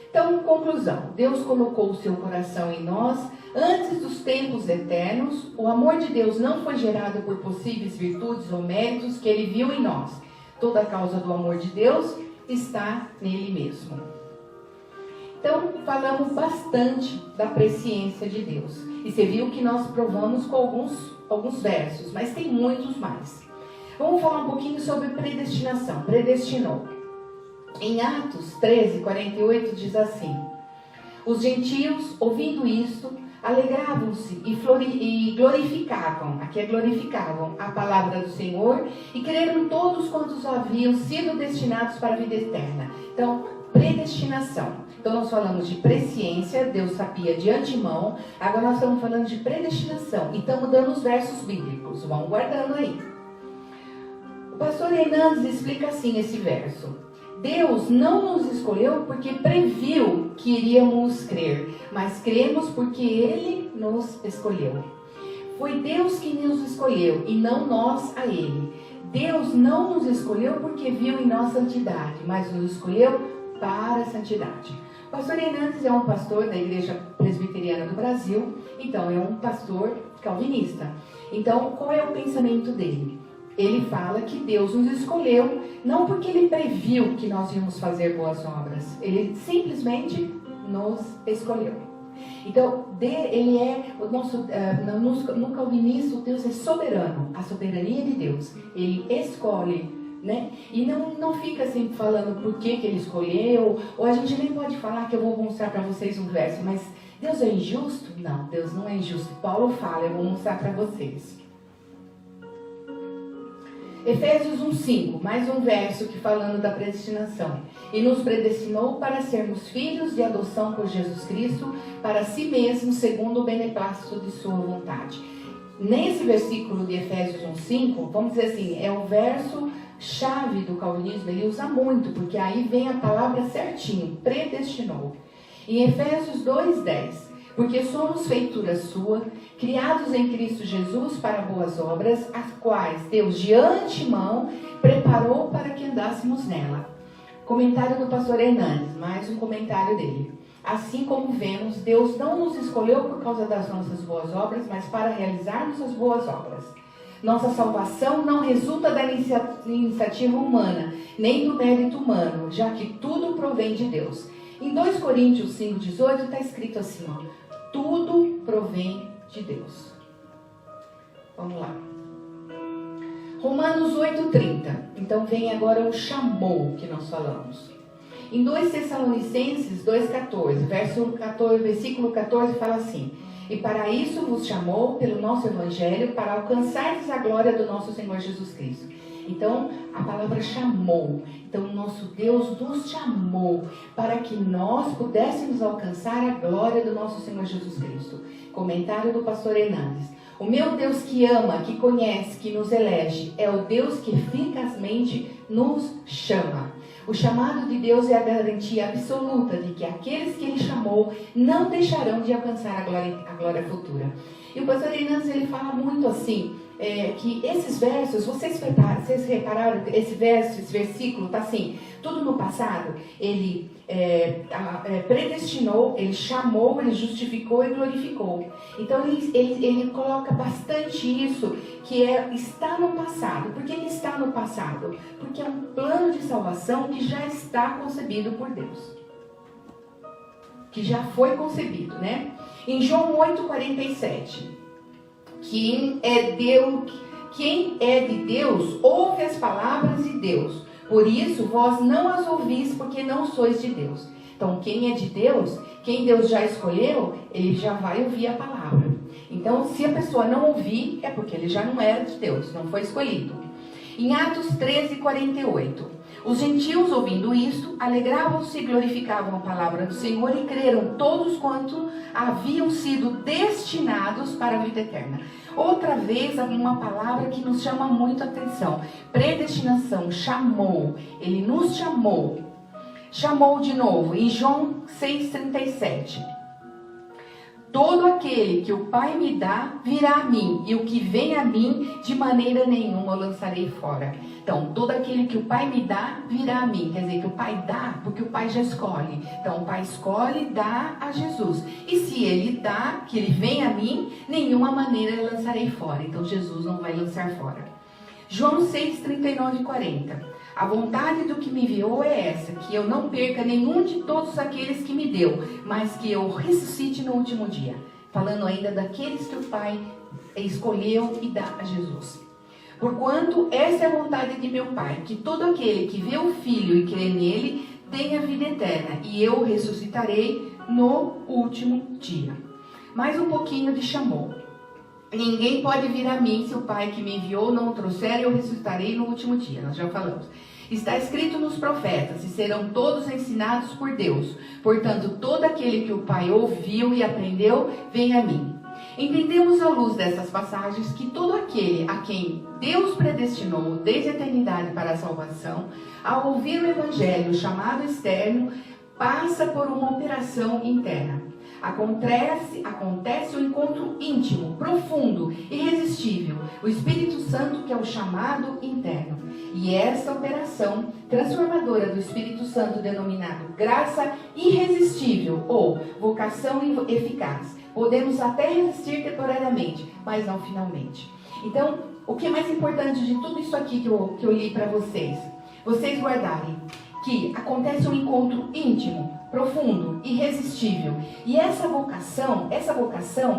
Então, conclusão. Deus colocou o seu coração em nós antes dos tempos eternos. O amor de Deus não foi gerado por possíveis virtudes ou méritos que Ele viu em nós. Toda a causa do amor de Deus está nele mesmo. Então, falamos bastante da presciência de Deus. E você viu que nós provamos com alguns versos, mas tem muitos mais. Vamos falar um pouquinho sobre predestinação. Predestinou. Em Atos 13, 48 diz assim: os gentios, ouvindo isto, alegravam-se e glorificavam, aqui é glorificavam, a palavra do Senhor, e creram todos quantos haviam sido destinados para a vida eterna. Então, predestinação. Então, nós falamos de presciência, Deus sabia de antemão. Agora nós estamos falando de predestinação. E estamos dando os versos bíblicos. Vão guardando aí. O pastor Hernandes explica assim esse verso. Deus não nos escolheu porque previu que iríamos crer, mas cremos porque Ele nos escolheu. Foi Deus que nos escolheu e não nós a Ele. Deus não nos escolheu porque viu em nós santidade, mas nos escolheu para a santidade. O pastor Hernandes é um pastor da Igreja Presbiteriana do Brasil, então é um pastor calvinista. Então, qual é o pensamento dele? Ele fala que Deus nos escolheu, não porque Ele previu que nós íamos fazer boas obras. Ele simplesmente nos escolheu. Então, ele é o nosso, no calvinismo, Deus é soberano. A soberania de Deus. Ele escolhe, né? E não fica assim falando por que Ele escolheu. Ou a gente nem pode falar que eu vou mostrar para vocês um verso, mas Deus é injusto? Não, Deus não é injusto. Paulo fala, eu vou mostrar para vocês. Efésios 1:5, mais um verso que falando da predestinação. E nos predestinou para sermos filhos de adoção por Jesus Cristo, para si mesmo, segundo o beneplácito de sua vontade. Nesse versículo de Efésios 1:5, vamos dizer assim, é o verso chave do calvinismo, ele usa muito, porque aí vem a palavra certinho, predestinou. Em Efésios 2:10, porque somos feitura sua, criados em Cristo Jesus para boas obras, as quais Deus de antemão preparou para que andássemos nela. Comentário do pastor Hernandes, mais um comentário dele. Assim como vemos, Deus não nos escolheu por causa das nossas boas obras, mas para realizarmos as boas obras. Nossa salvação não resulta da iniciativa humana, nem do mérito humano, já que tudo provém de Deus. Em 2 Coríntios 5:18 está escrito assim, ó, tudo provém de Deus. Vamos lá. Romanos 8:30. Então vem agora o chamou que nós falamos. Em 2 Tessalonicenses 2:14, versículo 14 fala assim: e para isso vos chamou pelo nosso evangelho, para alcançardes a glória do nosso Senhor Jesus Cristo. Então, a palavra chamou. Então, o nosso Deus nos chamou para que nós pudéssemos alcançar a glória do nosso Senhor Jesus Cristo. Comentário do pastor Hernandes. O meu Deus que ama, que conhece, que nos elege, é o Deus que eficazmente nos chama. O chamado de Deus é a garantia absoluta de que aqueles que Ele chamou não deixarão de alcançar a glória futura. E o pastor Hernandes, ele fala muito assim, que esses versos, vocês repararam que esse versículo está assim, tudo no passado, ele predestinou, ele chamou, ele justificou e glorificou. Então ele coloca bastante isso, que está no passado. Por que ele está no passado? Porque é um plano de salvação que já está concebido por Deus. Que já foi concebido, né? Em João 8,47, quem é de Deus, ouve as palavras de Deus. Por isso, vós não as ouvis, porque não sois de Deus. Então, quem é de Deus, quem Deus já escolheu, ele já vai ouvir a palavra. Então, se a pessoa não ouvir, é porque ele já não era de Deus, não foi escolhido. Em Atos 13:48, os gentios, ouvindo isto, alegravam-se e glorificavam a palavra do Senhor e creram todos quanto haviam sido destinados para a vida eterna. Outra vez, uma palavra que nos chama muito a atenção. Predestinação, chamou. Ele nos chamou. Chamou de novo, em João 6,37. Todo aquele que o Pai me dá, virá a mim, e o que vem a mim, de maneira nenhuma eu lançarei fora. Então, todo aquele que o Pai me dá, virá a mim. Quer dizer, que o Pai dá, porque o Pai já escolhe. Então, o Pai escolhe e dá a Jesus. E se Ele dá, que Ele vem a mim, nenhuma maneira eu lançarei fora. Então, Jesus não vai lançar fora. João 6:39 e 40. A vontade do que me enviou é essa, que eu não perca nenhum de todos aqueles que me deu, mas que eu ressuscite no último dia. Falando ainda daqueles que o Pai escolheu e dá a Jesus. Porquanto essa é a vontade de meu Pai, que todo aquele que vê o Filho e crê nele, tenha vida eterna, e eu o ressuscitarei no último dia. Mais um pouquinho de chamou. Ninguém pode vir a mim se o Pai que me enviou não o trouxer, e eu ressuscitarei no último dia. Nós já falamos. Está escrito nos profetas, e serão todos ensinados por Deus. Portanto, todo aquele que o Pai ouviu e aprendeu, vem a mim. Entendemos à luz dessas passagens que todo aquele a quem Deus predestinou desde a eternidade para a salvação, ao ouvir o Evangelho chamado externo, passa por uma operação interna. Acontece um encontro íntimo, profundo, irresistível. O Espírito Santo, que é o chamado interno. E essa operação transformadora do Espírito Santo, denominado graça irresistível ou vocação eficaz, podemos até resistir temporariamente, mas não finalmente. Então, o que é mais importante de tudo isso aqui que eu li para vocês guardarem, que acontece um encontro íntimo, profundo, irresistível. E essa vocação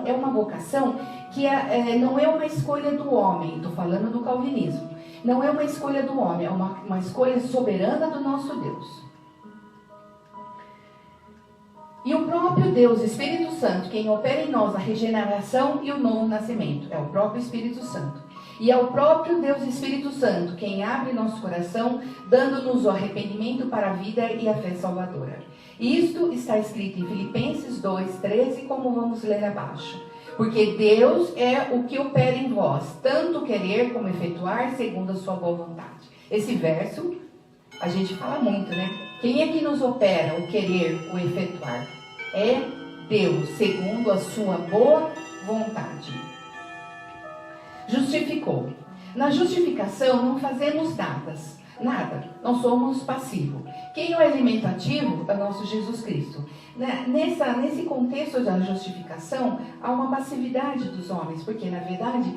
é uma vocação que não é uma escolha do homem. Estou falando do calvinismo. Não é uma escolha do homem, é uma escolha soberana do nosso Deus. E o próprio Deus, Espírito Santo, quem opera em nós a regeneração e o novo nascimento, é o próprio Espírito Santo. E é o próprio Deus, Espírito Santo, quem abre nosso coração, dando-nos o arrependimento para a vida e a fé salvadora. Isto está escrito em Filipenses 2:13, como vamos ler abaixo. Porque Deus é o que opera em vós, tanto querer como efetuar, segundo a sua boa vontade. Esse verso, a gente fala muito, né? Quem é que nos opera o querer, o efetuar? É Deus, segundo a sua boa vontade. Justificou. Na justificação não fazemos nada. Nós somos passivos. Quem é o elemento ativo é o nosso Jesus Cristo. Nesse contexto da justificação, há uma passividade dos homens, porque na verdade,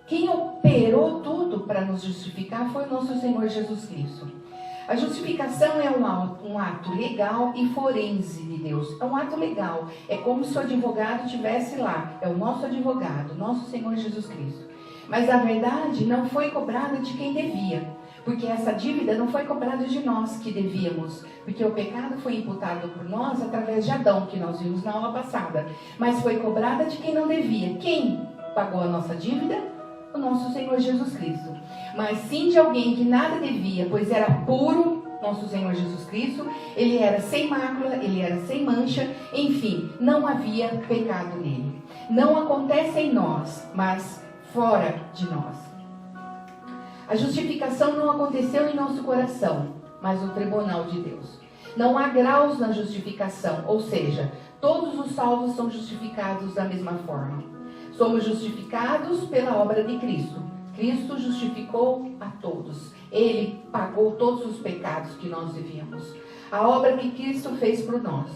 quem operou tudo para nos justificar foi o nosso Senhor Jesus Cristo. A justificação é um ato legal e forense de Deus. É um ato legal. É como se o advogado estivesse lá. É o nosso advogado, nosso Senhor Jesus Cristo. Mas a verdade não foi cobrada de quem devia. Porque essa dívida não foi cobrada de nós que devíamos. Porque o pecado foi imputado por nós através de Adão, que nós vimos na aula passada. Mas foi cobrada de quem não devia. Quem pagou a nossa dívida? O nosso Senhor Jesus Cristo. Mas sim de alguém que nada devia, pois era puro, nosso Senhor Jesus Cristo. Ele era sem mácula, ele era sem mancha. Enfim, não havia pecado nele. Não acontece em nós, mas fora de nós. A justificação não aconteceu em nosso coração, mas no tribunal de Deus. Não há graus na justificação, ou seja, todos os salvos são justificados da mesma forma. Somos justificados pela obra de Cristo. Cristo justificou a todos. Ele pagou todos os pecados que nós devíamos. A obra que Cristo fez por nós.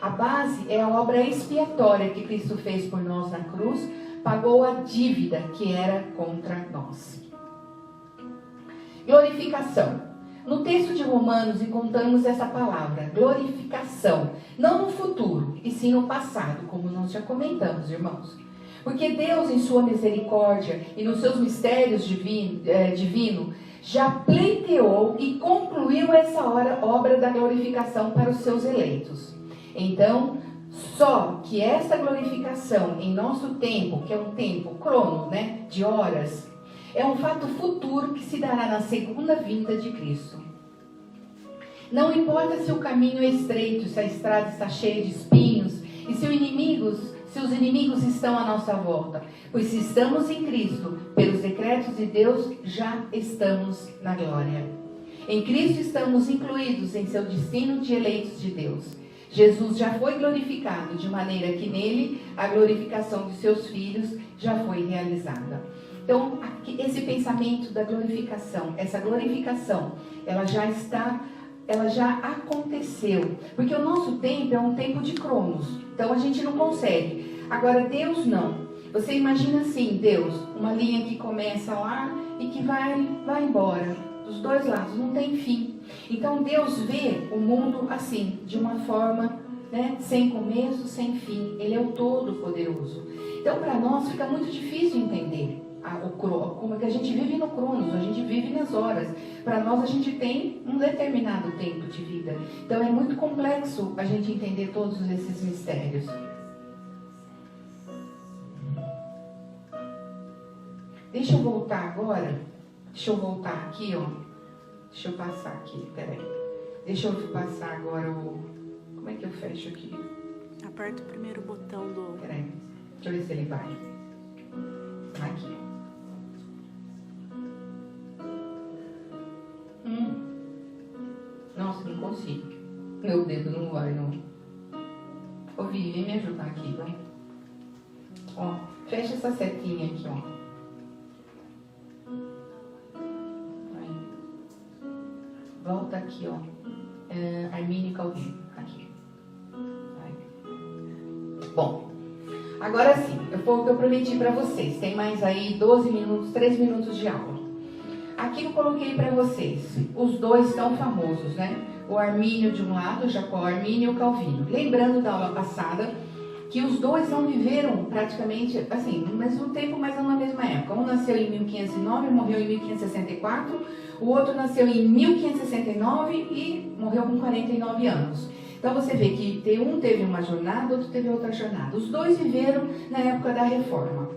A base é a obra expiatória que Cristo fez por nós na cruz, pagou a dívida que era contra nós. Glorificação. No texto de Romanos encontramos essa palavra, glorificação, não no futuro, e sim no passado, como nós já comentamos, irmãos. Porque Deus, em sua misericórdia e nos seus mistérios divinos, já pleiteou e concluiu essa obra da glorificação para os seus eleitos. Então, só que essa glorificação em nosso tempo, que é um tempo crono, de horas, é um fato futuro que se dará na segunda vinda de Cristo. Não importa se o caminho é estreito, se a estrada está cheia de espinhos e se os inimigos estão à nossa volta, pois se estamos em Cristo, pelos decretos de Deus, já estamos na glória. Em Cristo estamos incluídos em seu destino de eleitos de Deus. Jesus já foi glorificado, de maneira que nele a glorificação de seus filhos já foi realizada. Então, esse pensamento da glorificação, essa glorificação, ela já aconteceu. Porque o nosso tempo é um tempo de cronos. Então, a gente não consegue. Agora, Deus não. Você imagina assim, Deus, uma linha que começa lá e que vai embora. Dos dois lados, não tem fim. Então, Deus vê o mundo assim, de uma forma, sem começo, sem fim. Ele é o Todo-Poderoso. Então, para nós, fica muito difícil entender como é que a gente vive no cronos, a gente vive nas horas. Para nós, a gente tem um determinado tempo de vida. Então, é muito complexo a gente entender todos esses mistérios. Deixa eu voltar agora. Deixa eu voltar aqui, ó. Deixa eu passar aqui, peraí. Deixa eu passar agora o... Como é que eu fecho aqui? Aperta o primeiro botão do... Peraí. Deixa eu ver se ele vai. Aqui. Nossa, não consigo. Meu dedo não vai, não. Ô, Vi, vem me ajudar aqui, vai. Ó, fecha essa setinha aqui, ó. Vai. Volta aqui, ó. Armínio e Calvino. Aqui. Vai. Bom, agora sim, foi o que eu prometi para vocês. Tem mais aí 12 minutos, 3 minutos de aula. Aqui eu coloquei para vocês os dois tão famosos, O Armínio de um lado, Jacó Armínio e o Calvino. Lembrando da aula passada que os dois não viveram praticamente assim, no mesmo tempo, mas não na mesma época. Um nasceu em 1509 e morreu em 1564. O outro nasceu em 1569 e morreu com 49 anos. Então você vê que um teve uma jornada, outro teve outra jornada. Os dois viveram na época da Reforma.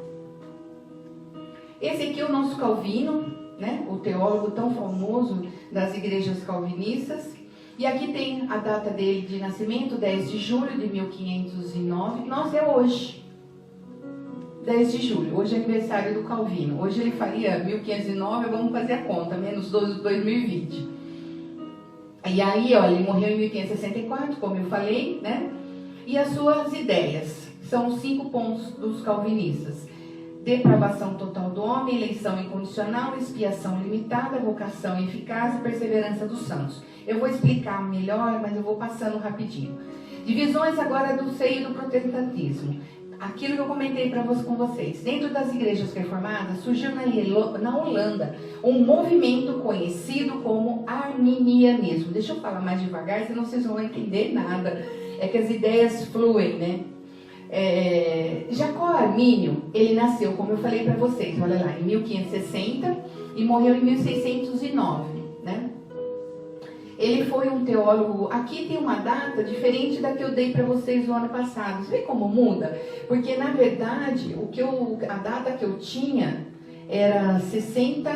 Esse aqui é o nosso Calvino, o teólogo tão famoso das igrejas calvinistas. E aqui tem a data dele de nascimento, 10 de julho de 1509. Nossa, é hoje. 10 de julho. Hoje é aniversário do Calvino. Hoje ele faria 1509, vamos fazer a conta, menos 12 de 2020. E aí, olha, ele morreu em 1564, como eu falei, E as suas ideias são os 5 pontos dos calvinistas. Depravação total do homem, eleição incondicional, expiação limitada, vocação eficaz e perseverança dos santos. Eu vou explicar melhor, mas eu vou passando rapidinho. Divisões agora do seio do protestantismo. Aquilo que eu comentei com vocês. Dentro das igrejas reformadas, surgiu na Holanda um movimento conhecido como arminianismo. Deixa eu falar mais devagar, senão vocês não vão entender nada. É que as ideias fluem, Jacó Armínio, ele nasceu, como eu falei para vocês, olha lá, em 1560 e morreu em 1609, Ele foi um teólogo. Aqui tem uma data diferente da que eu dei para vocês no ano passado. Você vê como muda? Porque na verdade, a data que eu tinha era 60.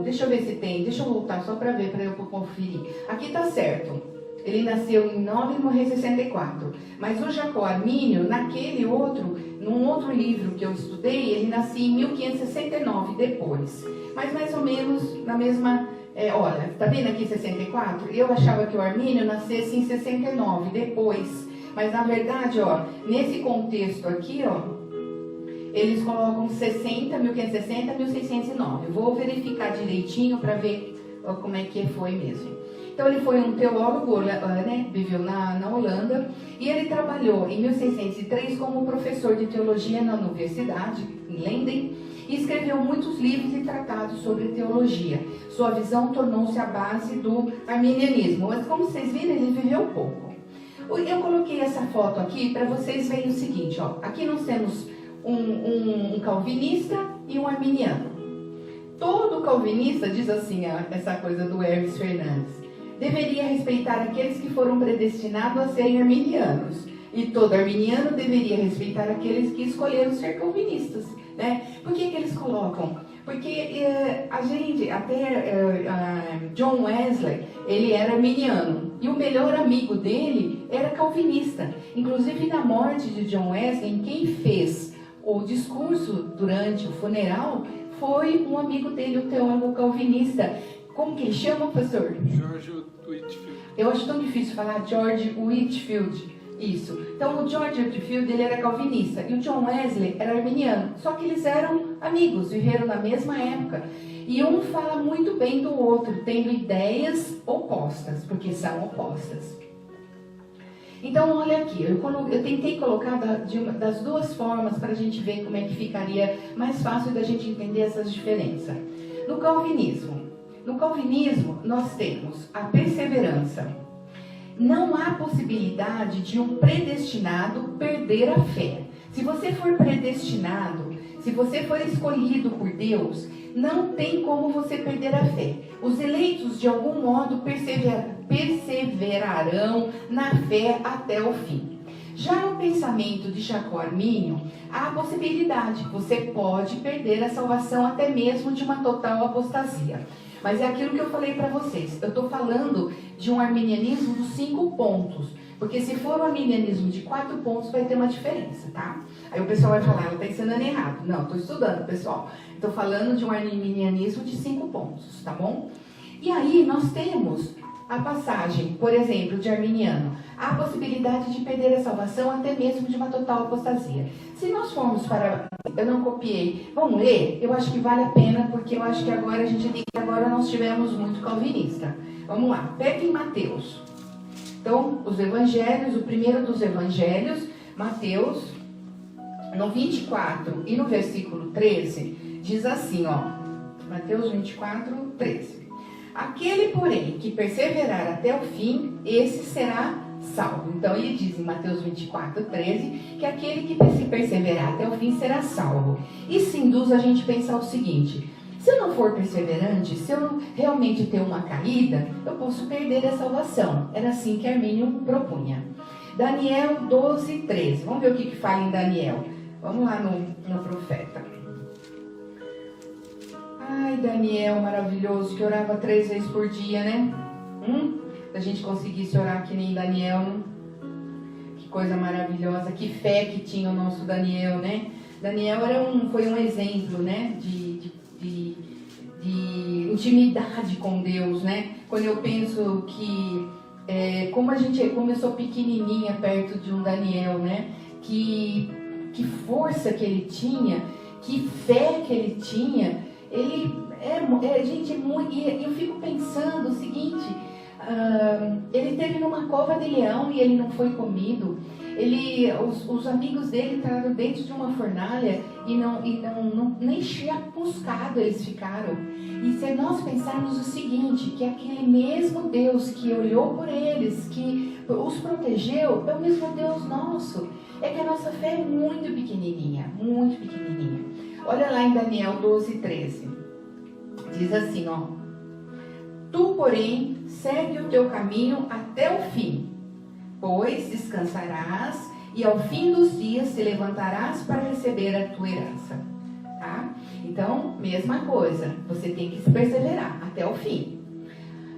Deixa eu ver se tem. Deixa eu voltar só para ver, para eu conferir. Aqui tá certo. Ele nasceu em 9 e morreu em 64. Mas o Jacó Armínio, num outro livro que eu estudei, ele nasceu em 1569, depois. Mas mais ou menos na mesma... olha, tá vendo aqui 64? Eu achava que o Armínio nascesse em 69, depois. Mas na verdade, nesse contexto aqui, eles colocam 60, 1560, 1609. Vou verificar direitinho para ver como é que foi mesmo. Então ele foi um teólogo, né, viveu na Holanda, e ele trabalhou em 1603 como professor de teologia na universidade, em Leiden, e escreveu muitos livros e tratados sobre teologia. Sua visão tornou-se a base do arminianismo, mas como vocês viram, ele viveu pouco. Eu coloquei essa foto aqui para vocês verem o seguinte, ó. Aqui nós temos um calvinista e um arminiano. Todo calvinista diz assim, essa coisa do Hermes Fernandes: deveria respeitar aqueles que foram predestinados a serem arminianos, e todo arminiano deveria respeitar aqueles que escolheram ser calvinistas, né? Por que eles colocam? Porque a gente, até John Wesley, ele era arminiano, e o melhor amigo dele era calvinista. Inclusive, na morte de John Wesley, quem fez o discurso durante o funeral foi um amigo dele, o teólogo calvinista. Como que ele chama, pastor? George Whitefield. Eu acho tão difícil falar George Whitefield. Isso. Então o George Whitefield, ele era calvinista e o John Wesley era arminiano. Só que eles eram amigos, viveram na mesma época. E um fala muito bem do outro, tendo ideias opostas, porque são opostas. Então olha aqui, eu tentei colocar das duas formas para a gente ver como é que ficaria mais fácil da gente entender essas diferenças. No calvinismo nós temos a perseverança. Não há possibilidade de um predestinado perder a fé. Se você for predestinado, se você for escolhido por Deus, não tem como você perder a fé. Os eleitos, de algum modo, perseverarão na fé até o fim. Já no pensamento de Jacó Armínio, há a possibilidade, você pode perder a salvação até mesmo de uma total apostasia. Mas é aquilo que eu falei para vocês. Eu estou falando de um arminianismo dos 5 pontos. Porque se for um arminianismo de 4 pontos, vai ter uma diferença, tá? Aí o pessoal vai falar, ela está ensinando errado. Não, estou estudando, pessoal. Estou falando de um arminianismo de 5 pontos, tá bom? E aí nós temos a passagem, por exemplo, de arminiano. Há a possibilidade de perder a salvação até mesmo de uma total apostasia. Se nós formos para... Eu não copiei. Vamos ler? Eu acho que vale a pena, porque eu acho que agora nós tivemos muito calvinista. Vamos lá. Pega em Mateus. Então, os evangelhos, o primeiro dos evangelhos, Mateus, no 24 e no versículo 13, diz assim, ó. Mateus 24, 13. Aquele, porém, que perseverar até o fim, esse será salvo. Então ele diz em Mateus 24, 13, que aquele que perseverar até o fim será salvo. Isso induz a gente a pensar o seguinte: se eu não for perseverante, se eu não realmente ter uma caída, eu posso perder a salvação. Era assim que Armínio propunha. Daniel 12, 13. Vamos ver o que fala em Daniel. Vamos lá no profeta. Ai, Daniel maravilhoso, que orava 3 vezes por dia, né? Se a gente conseguisse orar que nem Daniel, né? Que coisa maravilhosa, que fé que tinha o nosso Daniel, né? Daniel foi um exemplo, né? De intimidade com Deus, né? Quando eu penso que como eu sou pequenininha perto de um Daniel, né? Que força que ele tinha, que fé que ele tinha. Ele gente, muito. E eu fico pensando o seguinte: ele esteve numa cova de leão e ele não foi comido. Os amigos dele entraram dentro de uma fornalha e nem chamuscado eles ficaram. E se nós pensarmos o seguinte, que aquele mesmo Deus que olhou por eles, que os protegeu, é o mesmo Deus nosso. É que a nossa fé é muito pequenininha, muito pequenininha. Olha lá em Daniel 12, 13. Diz assim, ó. Tu, porém, segue o teu caminho até o fim, pois descansarás e ao fim dos dias te levantarás para receber a tua herança. Tá? Então, mesma coisa. Você tem que perseverar até o fim.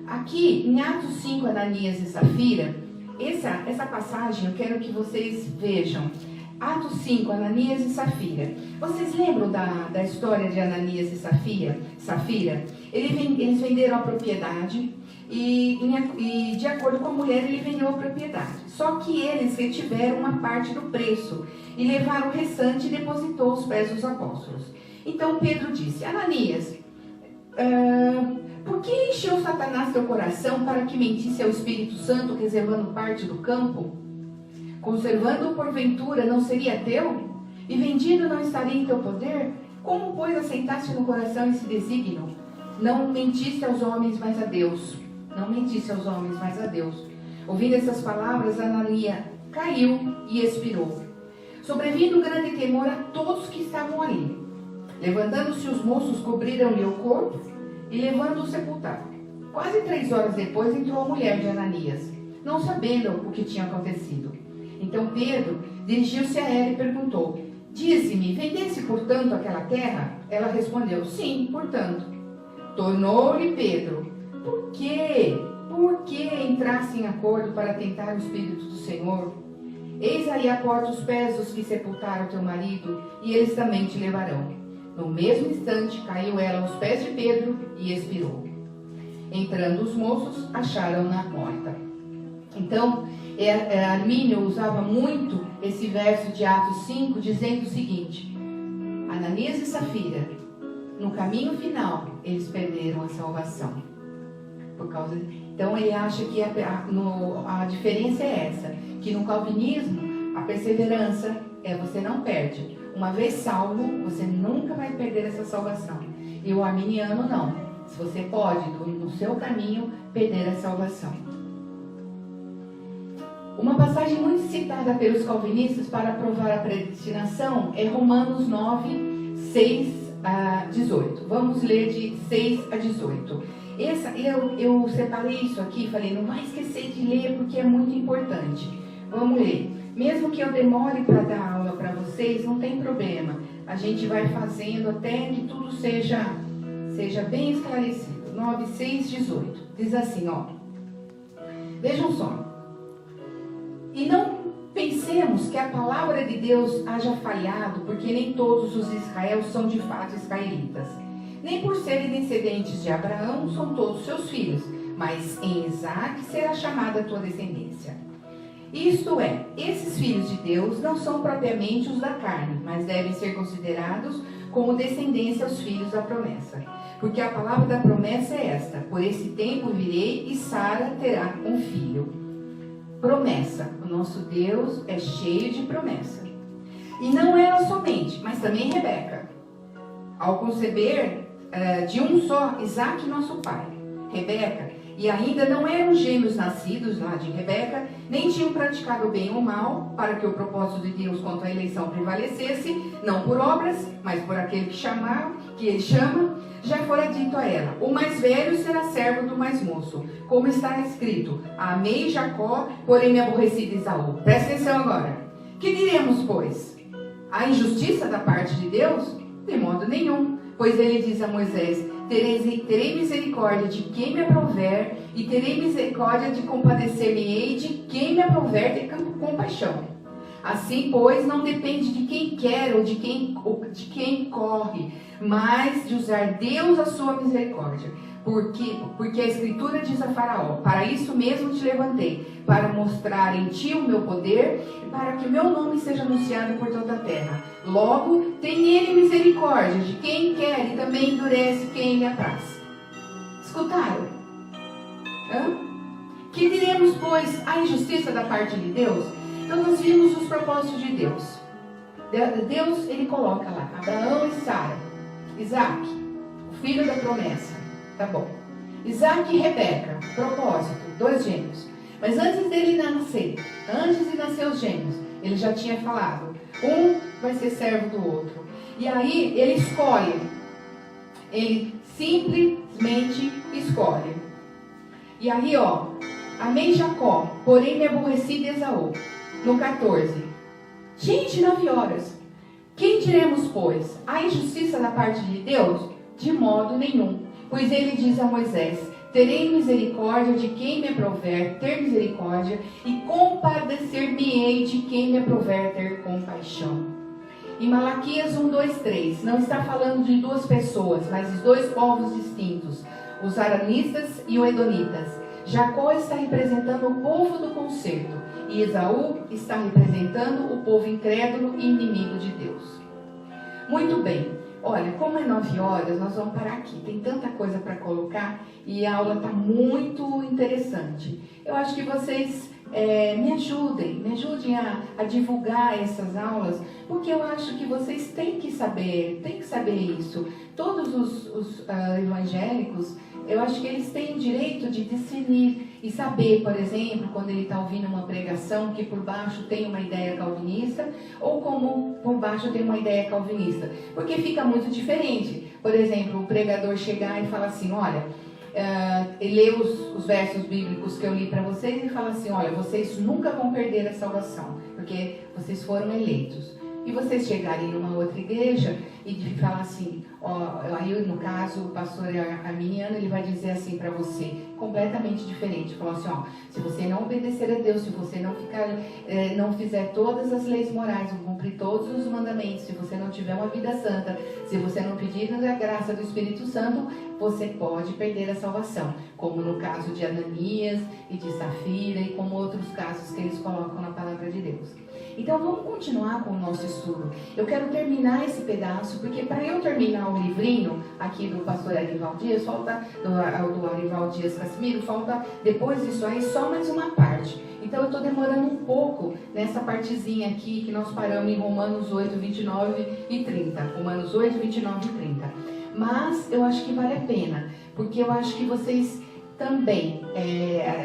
Aqui, em Atos 5, Ananias e Safira, essa passagem eu quero que vocês vejam. Atos 5, Ananias e Safira. Vocês lembram da história de Ananias e Safira? Eles venderam a propriedade, e de acordo com a mulher ele vendeu a propriedade. Só que eles retiveram uma parte do preço e levaram o restante e depositou aos pés dos apóstolos. Então Pedro disse: Ananias, por que encheu Satanás teu coração para que mentisse ao Espírito Santo, reservando parte do campo? Conservando-o porventura não seria teu? E vendido não estaria em teu poder? Como, pois, aceitaste no coração esse desígnio? Não mentiste aos homens, mas a Deus. Não mentiste aos homens, mas a Deus. Ouvindo essas palavras, Ananias caiu e expirou. Sobrevindo grande temor a todos que estavam ali. Levantando-se os moços, cobriram-lhe o corpo e levando-o sepultaram. Quase 3 horas depois entrou a mulher de Ananias, não sabendo o que tinha acontecido. Então Pedro dirigiu-se a ela e perguntou: Dize-me, vendesse portanto aquela terra? Ela respondeu: Sim, portanto. Tornou-lhe Pedro: Por quê? Por que entrasse em acordo para tentar o Espírito do Senhor? Eis aí a porta os pés dos que sepultaram teu marido, e eles também te levarão. No mesmo instante caiu ela aos pés de Pedro e expirou. Entrando os moços, acharam-na morta. Então, Armínio usava muito esse verso de Atos 5, dizendo o seguinte: Ananias e Safira, no caminho final, eles perderam a salvação. Então ele acha que a diferença é essa, que no calvinismo a perseverança é você não perde. Uma vez salvo, você nunca vai perder essa salvação. E o arminiano não. Você pode, no seu caminho, perder a salvação. Uma passagem muito citada pelos calvinistas para provar a predestinação é Romanos 9, 6 a 18. Vamos ler de 6 a 18. Eu separei isso aqui, falei, não vai esquecer de ler porque é muito importante. Vamos ler. Mesmo que eu demore para dar aula para vocês, não tem problema. A gente vai fazendo até que tudo seja bem esclarecido. 9, 6, 18. Diz assim, ó. Vejam só. E não pensemos que a palavra de Deus haja falhado, porque nem todos os Israel são de fato israelitas. Nem por serem descendentes de Abraão são todos seus filhos, mas em Isaque será chamada a tua descendência. Isto é, esses filhos de Deus não são propriamente os da carne, mas devem ser considerados como descendência aos filhos da promessa. Porque a palavra da promessa é esta: por esse tempo virei e Sara terá um filho. Promessa. O nosso Deus é cheio de promessa. E não ela somente, mas também Rebeca. Ao conceber de um só Isaque, nosso pai, Rebeca, e ainda não eram gêmeos nascidos lá de Rebeca, nem tinham praticado o bem ou mal, para que o propósito de Deus quanto à eleição prevalecesse, não por obras, mas por aquele que ele chama, já fora dito a ela: o mais velho será servo do mais moço, como está escrito: amei Jacó, porém me aborreci de Esaú. Presta atenção agora. Que diremos, pois? A injustiça da parte de Deus? De modo nenhum. Pois ele diz a Moisés: terei misericórdia de quem me aprouver, e terei misericórdia de compadecer-me-ei de quem me aprouver ter compaixão. Assim, pois, não depende de quem quer ou de quem corre, mas de usar Deus a sua misericórdia. Porque a Escritura diz a Faraó: para isso mesmo te levantei, para mostrar em ti o meu poder, e para que o meu nome seja anunciado por toda a terra. Logo, tem ele misericórdia de quem quer e também endurece quem lhe apraz. Escutaram? Que diremos, pois, a injustiça da parte de Deus? Então nós vimos os propósitos de Deus. Deus, ele coloca lá Abraão e Sara, Isaque, o filho da promessa. Tá bom. Isaque e Rebeca, propósito, 2 gêmeos. Mas antes dele nascer, antes de nascer os gêmeos, ele já tinha falado: um vai ser servo do outro. E aí ele escolhe. Ele simplesmente escolhe. E aí, ó, amei Jacó, porém me aborreci de Esaú. No 14. Gente, 9 horas. Quem diremos, pois? A injustiça da parte de Deus? De modo nenhum. Pois ele diz a Moisés: terei misericórdia de quem me aprouver ter misericórdia, e compadecer-me-ei de quem me aprouver ter compaixão. Em Malaquias 1, 2, 3, não está falando de 2 pessoas, mas de 2 povos distintos. os aranistas e os edonitas. Jacó está representando o povo do concerto e Esaú está representando o povo incrédulo e inimigo de Deus. Muito bem, olha, como é 9 horas, nós vamos parar aqui. Tem tanta coisa para colocar e a aula está muito interessante. Eu acho que vocês me ajudem a divulgar essas aulas, porque eu acho que vocês têm que saber isso. Todos os evangélicos, eu acho que eles têm o direito de discernir e saber, por exemplo, quando ele está ouvindo uma pregação que por baixo tem uma ideia calvinista ou como por baixo tem uma ideia calvinista, porque fica muito diferente. Por exemplo, o pregador chegar e falar assim, olha, ele lê os versos bíblicos que eu li para vocês e fala assim, olha, vocês nunca vão perder a salvação, porque vocês foram eleitos. E vocês chegarem numa outra igreja e falar assim, aí no caso o pastor arminiano, ele vai dizer assim para você, completamente diferente, falar assim, se você não obedecer a Deus, se você não fizer todas as leis morais, não cumprir todos os mandamentos, se você não tiver uma vida santa, se você não pedir a graça do Espírito Santo, você pode perder a salvação, como no caso de Ananias e de Safira e como outros casos que eles colocam na palavra de Deus. Então vamos continuar com o nosso estudo. Eu quero terminar esse pedaço, porque para eu terminar o livrinho aqui do pastor Arival Dias, do Arival Dias Casimiro, falta depois disso aí só mais uma parte. Então eu estou demorando um pouco nessa partezinha aqui que nós paramos em Romanos 8, 29 e 30. Romanos 8, 29 e 30. Mas eu acho que vale a pena, porque eu acho que vocês também,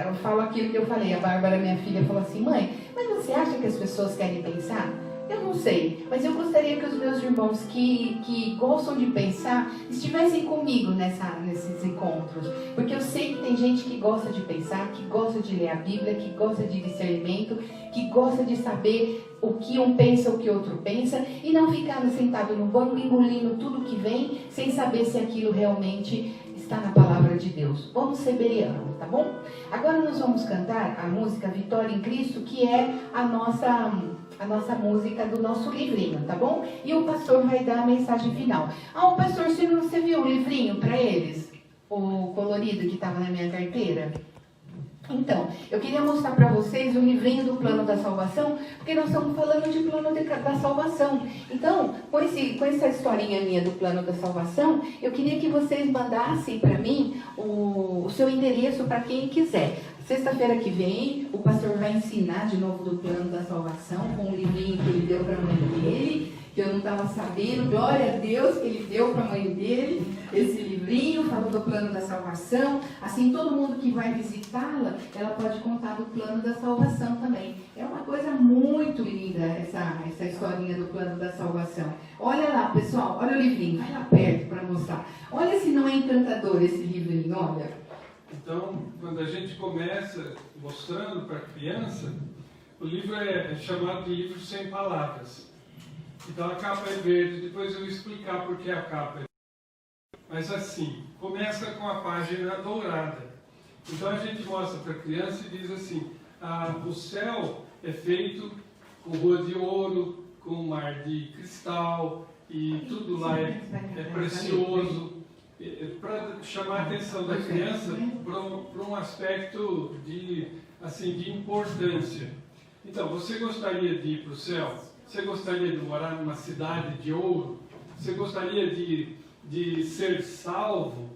eu falo aquilo que eu falei, a Bárbara, minha filha, falou assim, mãe, mas você acha que as pessoas querem pensar? Eu não sei, mas eu gostaria que os meus irmãos que gostam de pensar estivessem comigo nesses encontros, porque eu sei que tem gente que gosta de pensar, que gosta de ler a Bíblia, que gosta de discernimento, que gosta de saber o que um pensa, o que outro pensa, e não ficar sentado no banco engolindo tudo que vem, sem saber se aquilo realmente está na palavra de Deus. Vamos ser bereanos, tá bom? Agora nós vamos cantar a música Vitória em Cristo, que é a nossa música do nosso livrinho, tá bom? E o pastor vai dar a mensagem final. O pastor, você viu o livrinho para eles? O colorido que estava na minha carteira? Então, eu queria mostrar para vocês o livrinho do plano da salvação, porque nós estamos falando de plano da salvação. Então, com essa historinha minha do plano da salvação, eu queria que vocês mandassem para mim o seu endereço para quem quiser. Sexta-feira que vem, o pastor vai ensinar de novo do plano da salvação, com o livrinho que ele deu para a mãe dele, que eu não estava sabendo, glória a Deus que ele deu para a mãe dele, esse livrinho, falou do plano da salvação, assim todo mundo que vai visitá-la, ela pode contar do plano da salvação também. É uma coisa muito linda essa historinha do plano da salvação. Olha lá, pessoal, olha o livrinho, vai lá perto para mostrar. Olha se não é encantador esse livrinho, olha. Então, quando a gente começa mostrando para a criança, o livro é chamado de livro sem palavras. Então a capa é verde, depois eu vou explicar por que a capa é verde. Mas assim, começa com a página dourada. Então a gente mostra para a criança e diz assim, o céu é feito com rua de ouro, com mar de cristal, e tudo lá é precioso, para chamar a atenção da criança para um aspecto de importância. Então, você gostaria de ir para o céu? Você gostaria de morar numa cidade de ouro? Você gostaria de ser salvo?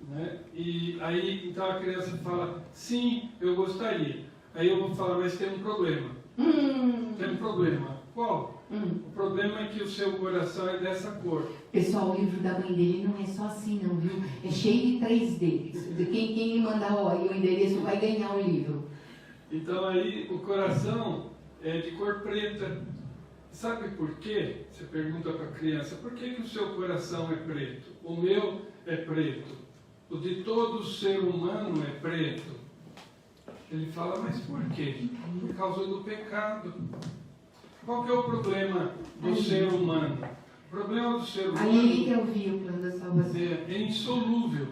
Né? E aí, então a criança fala, sim, eu gostaria. Aí eu vou falar, mas tem um problema. Tem um problema. Qual? O problema é que o seu coração é dessa cor. Pessoal, o livro da mãe dele não é só assim não, viu? É cheio de 3D. Quem mandar o endereço vai ganhar o livro. Então aí o coração é de cor preta. Sabe por quê? Você pergunta para a criança, por que o seu coração é preto? O meu é preto. O de todo ser humano é preto. Ele fala, mas por quê? Por causa do pecado. Qual que é o problema do ser humano? O problema do ser humano aí que eu vi o plano da salvação. É insolúvel.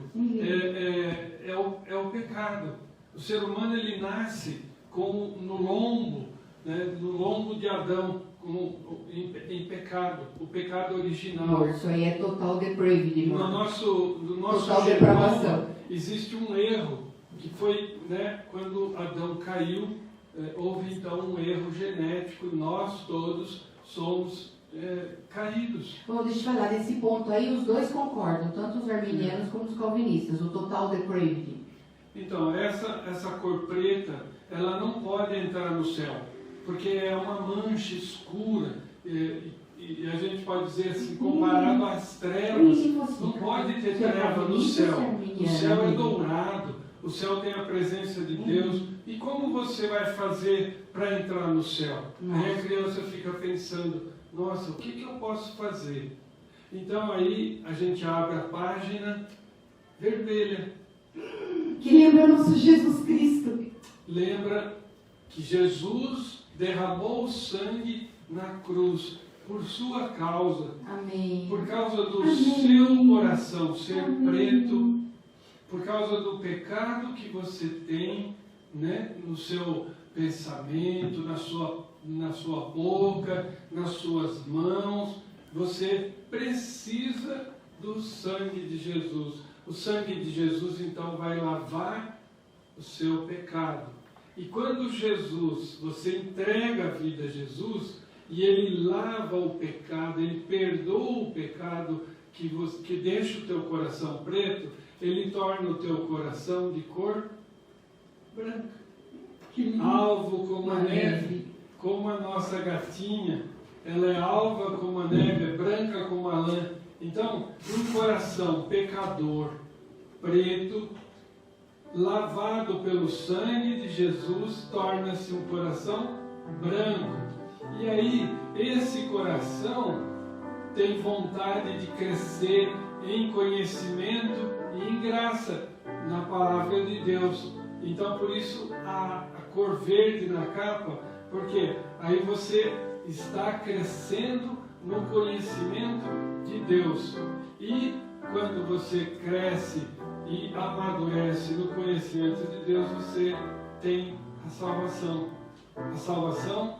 É o pecado. O ser humano ele nasce no lombo, né, no lombo de Adão. em pecado, o pecado original. Amor, isso aí é total depraved, No irmão. nosso Total genoma depravação. existe um erro, que foi, né, quando Adão caiu, houve então um erro genético, e nós todos somos caídos. Bom, deixa eu falar, nesse ponto aí os dois concordam, tanto os arminianos como os calvinistas, o total depraved. Então, essa cor preta, ela não pode entrar no céu, porque é uma mancha escura, e a gente pode dizer assim, comparado às trevas, não pode ter treva no céu. O céu é dourado, o céu tem a presença de Deus. E como você vai fazer para entrar no céu? Aí a criança fica pensando, nossa, o que eu posso fazer? Então aí a gente abre a página vermelha. Que lembra nosso Jesus Cristo. Lembra que Jesus derramou sangue na cruz por sua causa, Amém. por causa do Amém. seu coração ser Amém. preto, por causa do pecado que você tem, né, no seu pensamento, na sua boca, nas suas mãos. Você precisa do sangue de Jesus. O sangue de Jesus, então, vai lavar o seu pecado. E quando você entrega a vida a Jesus, e Ele lava o pecado, Ele perdoa o pecado que deixa o teu coração preto, Ele torna o teu coração de cor branca. Alvo como a neve, como a nossa gatinha, ela é alva como a neve, é branca como a lã. Então, um coração pecador, preto, lavado pelo sangue de Jesus, torna-se um coração branco. E aí, esse coração tem vontade de crescer em conhecimento e em graça na palavra de Deus. Então, por isso, a cor verde na capa, porque aí você está crescendo no conhecimento de Deus. E quando você cresce e amadurece no conhecimento de Deus, você tem a salvação. A salvação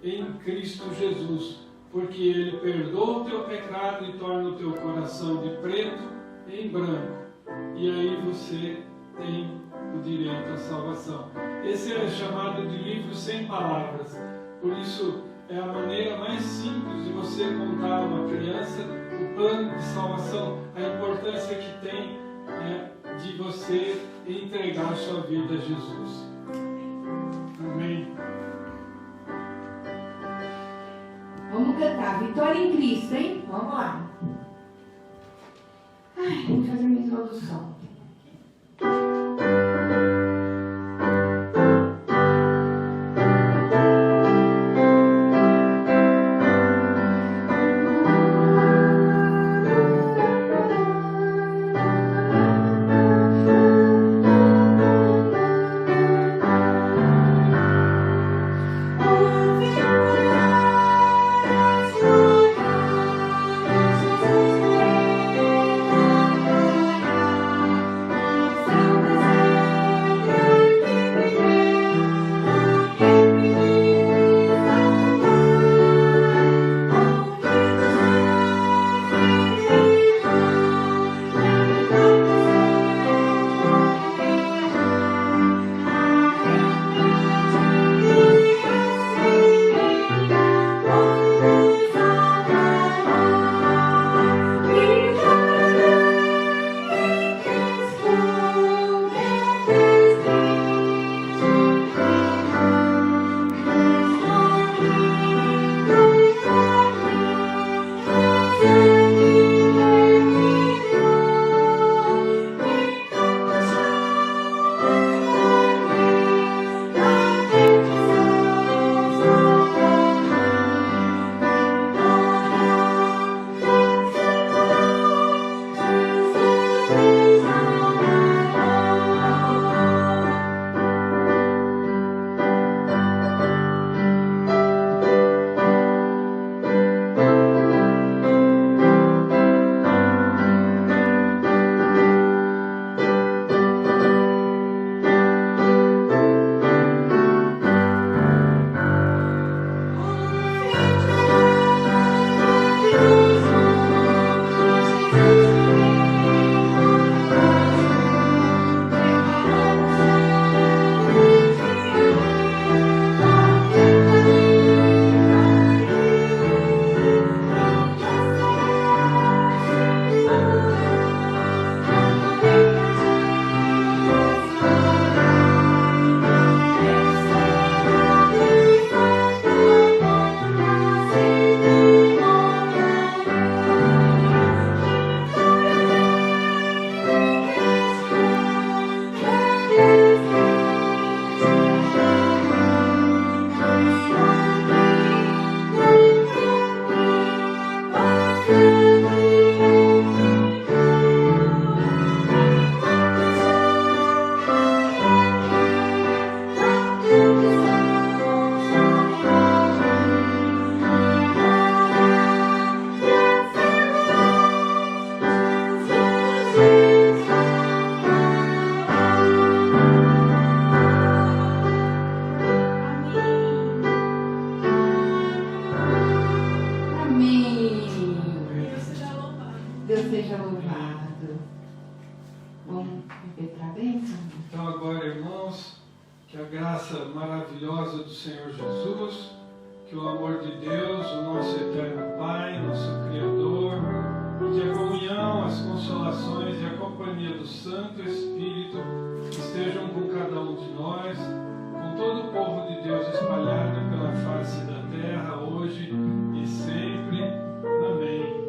em Cristo Jesus, porque Ele perdoa o teu pecado e torna o teu coração de preto em branco. E aí você tem o direito à salvação. Esse é chamado de livro sem palavras. Por isso, é a maneira mais simples de você contar a uma criança o plano de salvação, a importância que tem de você entregar a sua vida a Jesus. Amém. Vamos cantar Vitória em Cristo, hein? Vamos lá. Ai, vou fazer minha introdução. Vamos impetrar a bênção? Então agora, irmãos, que a graça maravilhosa do Senhor Jesus, que o amor de Deus, o nosso eterno Pai, nosso Criador, e que a comunhão, as consolações e a companhia do Santo Espírito estejam com cada um de nós, com todo o povo de Deus espalhado pela face da terra, hoje e sempre. Amém.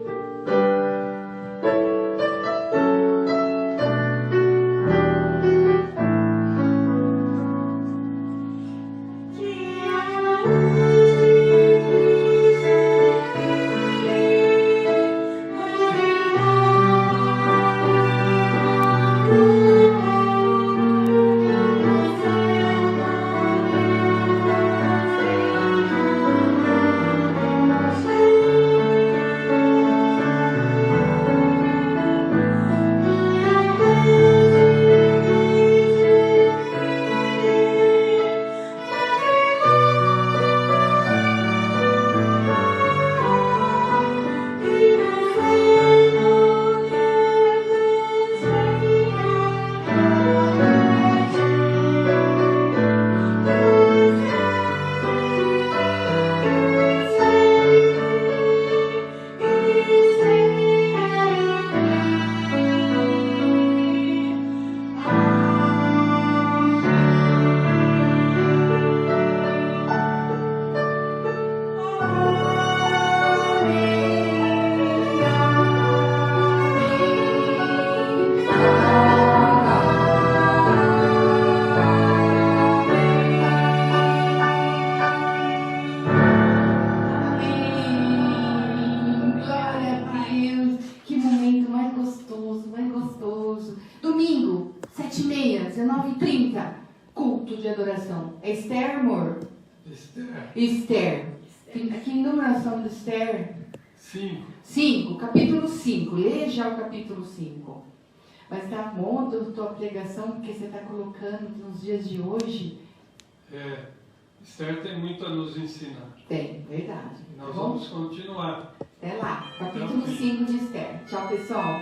Domingo, 7h30, 19h30, culto de adoração. É Esther, amor? Esther. Que número nós estamos de Esther? 5, capítulo 5. Leia já o capítulo 5. Vai estar bom a tua pregação, porque você está colocando nos dias de hoje. Esther tem muito a nos ensinar. Tem, verdade. Nós vamos continuar. Até lá, capítulo 5 de Esther. Tchau, pessoal.